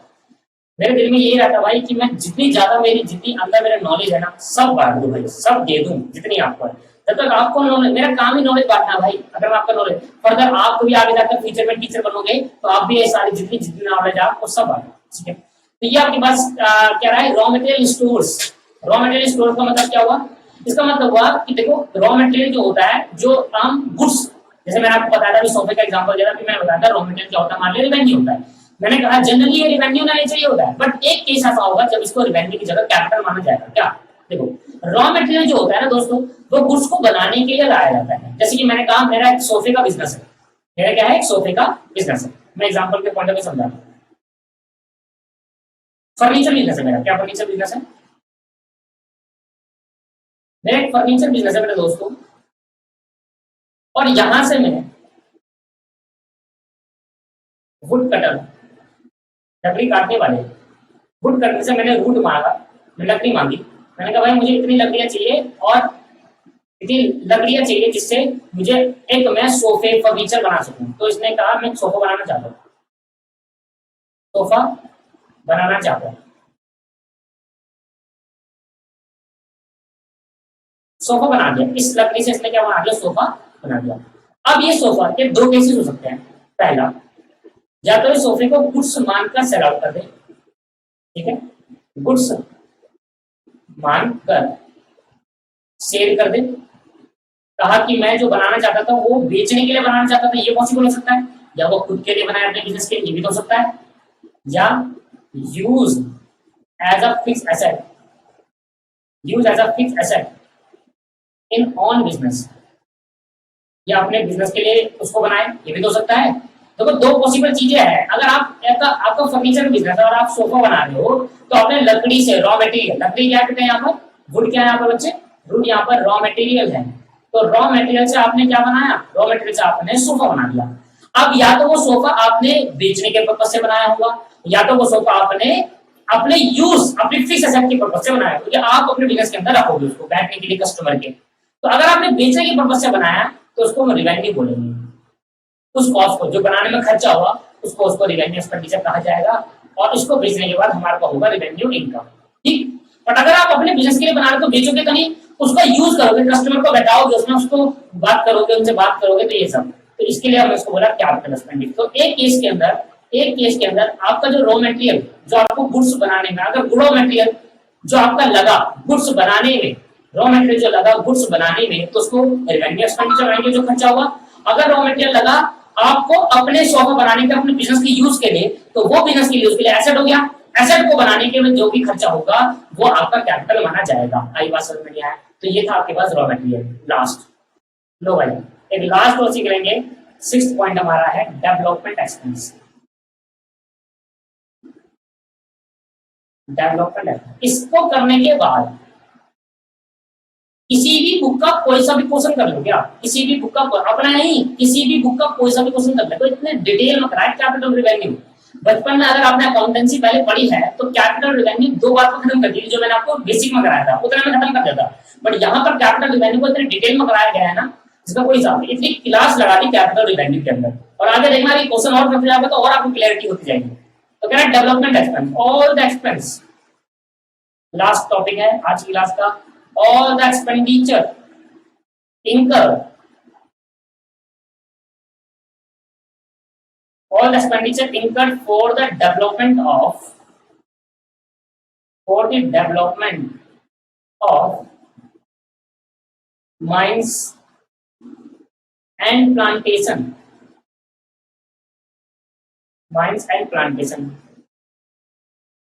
मेरे दिल में यही रहता भाई कि मैं जितनी ज्यादा मेरी जितनी अंदर मेरा नॉलेज है ना, सब बांट दूं भाई, सब दे दूं जितनी आपको है। जब तक आपको नॉलेज, मेरा काम ही नॉलेज बांटना भाई। अगर आपका नॉलेज फर्दर आप भी आगे जाकर फ्यूचर में टीचर बनोगे तो आप भी ये सारी जितनी जितनी नॉलेज आपको सब बांटो। ठीक है, तो ये आपके पास क्या रहा है, raw material stores. Raw material stores का मतलब क्या हुआ, इसका मतलब हुआ कि देखो रॉ मटेरियल जो होता है, जो हम गुड्स, जैसे मैंने आपको बताया था, सोफे का एग्जांपल दिया था, मैंने बताया था रॉ मटेरियल क्या होता है, मान लीजिए रेवेन्यू होता है। मैंने कहा जनरली ये रेवेन्यू ना चाहिए होता है, बट एक केस ऐसा होगा जब इसको रेवेन्यू की जगह कैपिटल माना जाएगा। क्या, देखो रॉ मटेरियल जो होता है ना दोस्तों, वो गुड्स को बनाने के लिए लाया जाता है। जैसे कि मैंने कहा मेरा एक सोफे का बिजनेस है, मेरा क्या है, एक सोफे का बिजनेस है। मैं एग्जांपल के पॉइंट ऑफ व्यू समझा, फर्नीचर बिजनेस है मेरा। क्या फर्नीचर बिजनेस है मेरा, एक फर्नीचर बिजनेस है मेरे दोस्तों। और यहां से मैं वुड कटर, लकड़ी काटने वाले, वुड कटर से मैंने वुड मांगा, लकड़ी मांगी। मैंने कहा भाई मुझे इतनी लकड़ियां चाहिए और इतनी लकड़ियां चाहिए जिससे मुझे एक मैं सोफे फर्नीचर बना सकूं। तो इसने कहा मैं सोफा बनाना चाहता हूँ, सोफा बनाना चाहता हूँ, सोफा बना दिया। इस लकड़ी से इसने क्या बना दिया, सोफा बना दिया। अब ये सोफा के दो केसेस हो सकते हैं। पहला, या तो इस सोफे को गुड्स मानकर सेल आउट कर दे, ठीक है, गुड्स मानकर सेल कर दे। कहा कि मैं जो बनाना चाहता था वो बेचने के लिए बनाना चाहता था, ये पॉसिबल हो सकता है, या वो खुद के लिए बनाया अपने बिजनेस के लिए, ये भी हो सकता है, या use as a fix asset, use as a fix asset in on business, या अपने बिजनेस के लिए उसको बनाए, ये भी हो सकता है। देखो दो पॉसिबल चीजें हैं। अगर आपका फर्नीचर बिजनेस है और आप सोफा बना रहे हो, तो आपने लकड़ी से रॉ मटेरियल, लकड़ी क्या कहते हैं यहाँ पर, वुड क्या है यहाँ पर बच्चे, वुड यहाँ पर रॉ मटेरियल है। तो रॉ मटेरियल से आपने क्या बनाया, रॉ मटेरियल से आपने सोफा बना दिया। अब या तो वो सोफा आपने बेचने के पर्पज से बनाया होगा, या तो वो सोफा आपने अपने यूज, अपनी फिक्स एसेट के पर्पज से बनाया, क्योंकि आप अपने बिजनेस के अंदर रखोगे उसको बैठने के लिए कस्टमर के। तो अगर आपने बेचने के पर्पज से बनाया तो उसको हम रिवेन्यू बोलेंगे। उस कॉस्ट को जो बनाने में खर्चा हुआ उसको रिवेन्यू एक्सपेंडिचर कहा जाएगा, और इसको बेचने के बाद हमारे पास होगा रिवेन्यू इनकम। ठीक, बट अगर आप अपने बिजनेस के लिए बना रहे तो बेचोगे तो नहीं, उसका यूज करोगे, कस्टमर को बैठाओगे, उसमें उसको बात करोगे, उनसे बात करोगे, तो ये सब, तो इसके लिए हमने इसको बोला कैपिटल एक्सपेंडिचर। तो एक केस के अंदर आपका जो रॉ मटेरियल जो आपको गुड्स बनाने में, अगर रॉ मटेरियल जो आपका लगा गुड्स बनाने में, रॉ मटेरियल जो लगा गुड्स बनाने में, तो उसको रेवेन्यू एक्सपेंडिचर आएंगे जो खर्चा हुआ। अगर रॉ मटेरियल लगा आपको अपने सोफा बनाने के, अपने बिजनेस के यूज के लिए, तो वो बिजनेस के यूज के लिए एसेट हो गया। एसेट को बनाने के लिए जो भी खर्चा होगा वो आपका कैपिटल माना जाएगा। आई बात समझ में नहीं आया? तो ये था आपके पास रॉ मटेरियल। लास्ट लो भाई, एक लास्ट और सीख लेंगे सिक्स्थ पॉइंट हमारा है डेवलपमेंट एक्सपेंस। डेवलपमेंट, इसको करने के बाद किसी भी बुक का कोई सा भी क्वेश्चन कर लो, क्या किसी भी बुक का, अपना नहीं, किसी भी बुक का कोई सा भी क्वेश्चन कर ले, तो इतने डिटेल में कराए कैपिटल रिवेन्यू। बचपन में अगर आपने अकाउंटेंसी पहले पढ़ी है तो कैपिटल रिवेन्यू 2 बार में खत्म कर दी, जो मैंने आपको बेसिक में कराया था उतना में खत्म कर दिया था। बट यहाँ पर कैपिटल रिवेन्यू को इतने डिटेल में कराया गया है ना, इसका कोई हिसाब नहीं। इतनी क्लास लगा दी कैपिटल रिवेन्यू के अंदर, और आगे देखना कि क्वेश्चन और करते जाएगा तो और आपको क्लैरिटी होती जाएगी। तो कह रहा है development expense, all the expense, last topic है आज की क्लास का, all the expenditure incurred, all the expenditure incurred for the development of mines and plantation,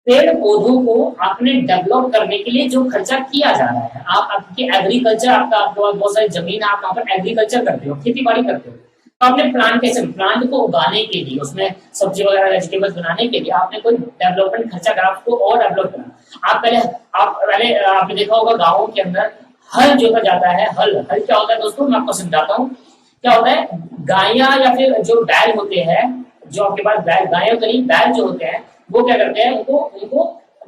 पेड़ पौधों को आपने डेवलप करने के लिए जो खर्चा किया जा रहा है, आप आपके एग्रीकल्चर, आपके पास बहुत सारी जमीन है, आप वहां पर एग्रीकल्चर करते हो, खेती बाड़ी करते हो, तो आपने प्लांटेशन, प्लांट को उगाने के लिए, उसमें सब्जी वगैरह वेजिटेबल्स बनाने के लिए आपने कोई डेवलपमेंट खर्चा करा, उसको और डेवलप करना। आप पहले आपने देखा होगा गाँवों के अंदर हल जोता जाता है। हल क्या होता है दोस्तों, मैं आपको समझाता हूँ क्या होता है। गायें या फिर जो बैल होते हैं, जो आपके पास गायें तो नहीं, बैल जो होते हैं वो क्या करते हैं, उनको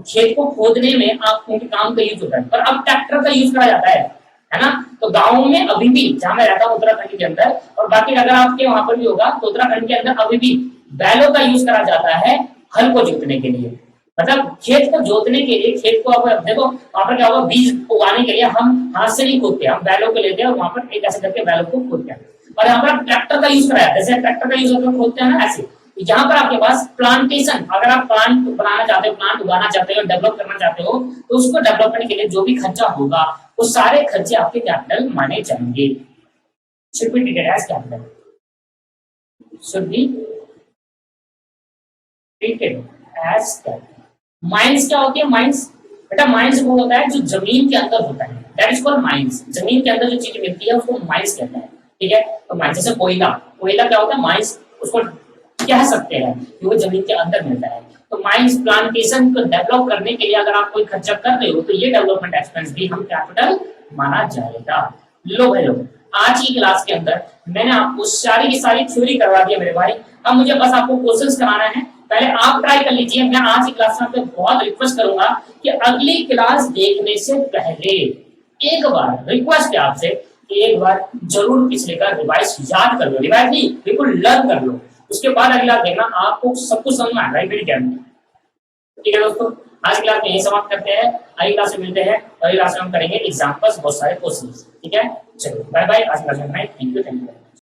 खेत को खोदने में आप उनके काम का यूज होता है, पर अब ट्रैक्टर का यूज करा जाता है ना। तो गाँव में अभी भी, जहां मैं रहता हूँ उत्तराखंड के अंदर, और बाकी अगर आपके वहां पर भी होगा तो उत्तराखंड के अंदर अभी भी बैलों का यूज करा जाता है हल को जोतने के लिए। मतलब खेत को जोतने के लिए, खेत को आप देखो वहां पर क्या होगा, बीज उगाने के लिए हम हाथ से नहीं खोदते, हम बैलों को लेते हैं और वहां पर एक ऐसे करके बैलों को खोदते हैं, और यहाँ पर ट्रैक्टर का यूज कराया, जैसे ट्रैक्टर का यूज होकर खोदते हैं ना, ऐसे यहाँ पर आपके पास प्लांटेशन, अगर आप प्लांट बनाना चाहते हो, प्लांट उगाना चाहते हो, डेवलप करना चाहते हो, तो उसको डेवलपमेंट के लिए जो भी खर्चा होगा वो सारे खर्चे आपके कैपिटल माने जाएंगे। should be treated as capital, should be treated as capital। Mines क्या होती है, माइंस बेटा, माइंस वो होता है जो जमीन के अंदर होता है, दैट इज कॉल्ड माइंस। जमीन के अंदर जो चीज मिलती है उसको माइंस कहते हैं, ठीक है। तो माइंस, जैसे कोयला, कोयला क्या होता है, माइंस उसको कह सकते हैं कि वो जमीन के अंदर मिलता है। तो माइंस, प्लांटेशन को डेवलप करने के लिए अगर आप कोई खर्चा कर रहे हो तो ये डेवलपमेंट एक्सपेंस भी हम कैपिटल माना जाएगा। लो भाई लोग, आज की क्लास के अंदर मैंने आपको सारी की सारी थ्योरी करवा दी है मेरे भाई। अब मुझे बस आपको क्वेश्चंस कराना है, पहले आप ट्राई कर लीजिए। मैं आज की क्लास में आपको बहुत रिक्वेस्ट करूंगा कि अगली क्लास देखने से पहले एक बार रिक्वेस्ट है आपसे, एक बार जरूर पिछले का रिवाइज याद कर लो, रिवाइज नहीं बिल्कुल लर्न कर लो, उसके बाद अगला देखना आपको सब कुछ समझ में आएगा मेरी गारंटी। ठीक है दोस्तों, आज की क्लास में यही समाप्त करते हैं, अगली क्लास में मिलते हैं, अगली क्लास में हम करेंगे एग्जांपल्स, बहुत सारे क्वेश्चंस। ठीक है, चलो बाय बाय, आज की क्लास में थैंक यू।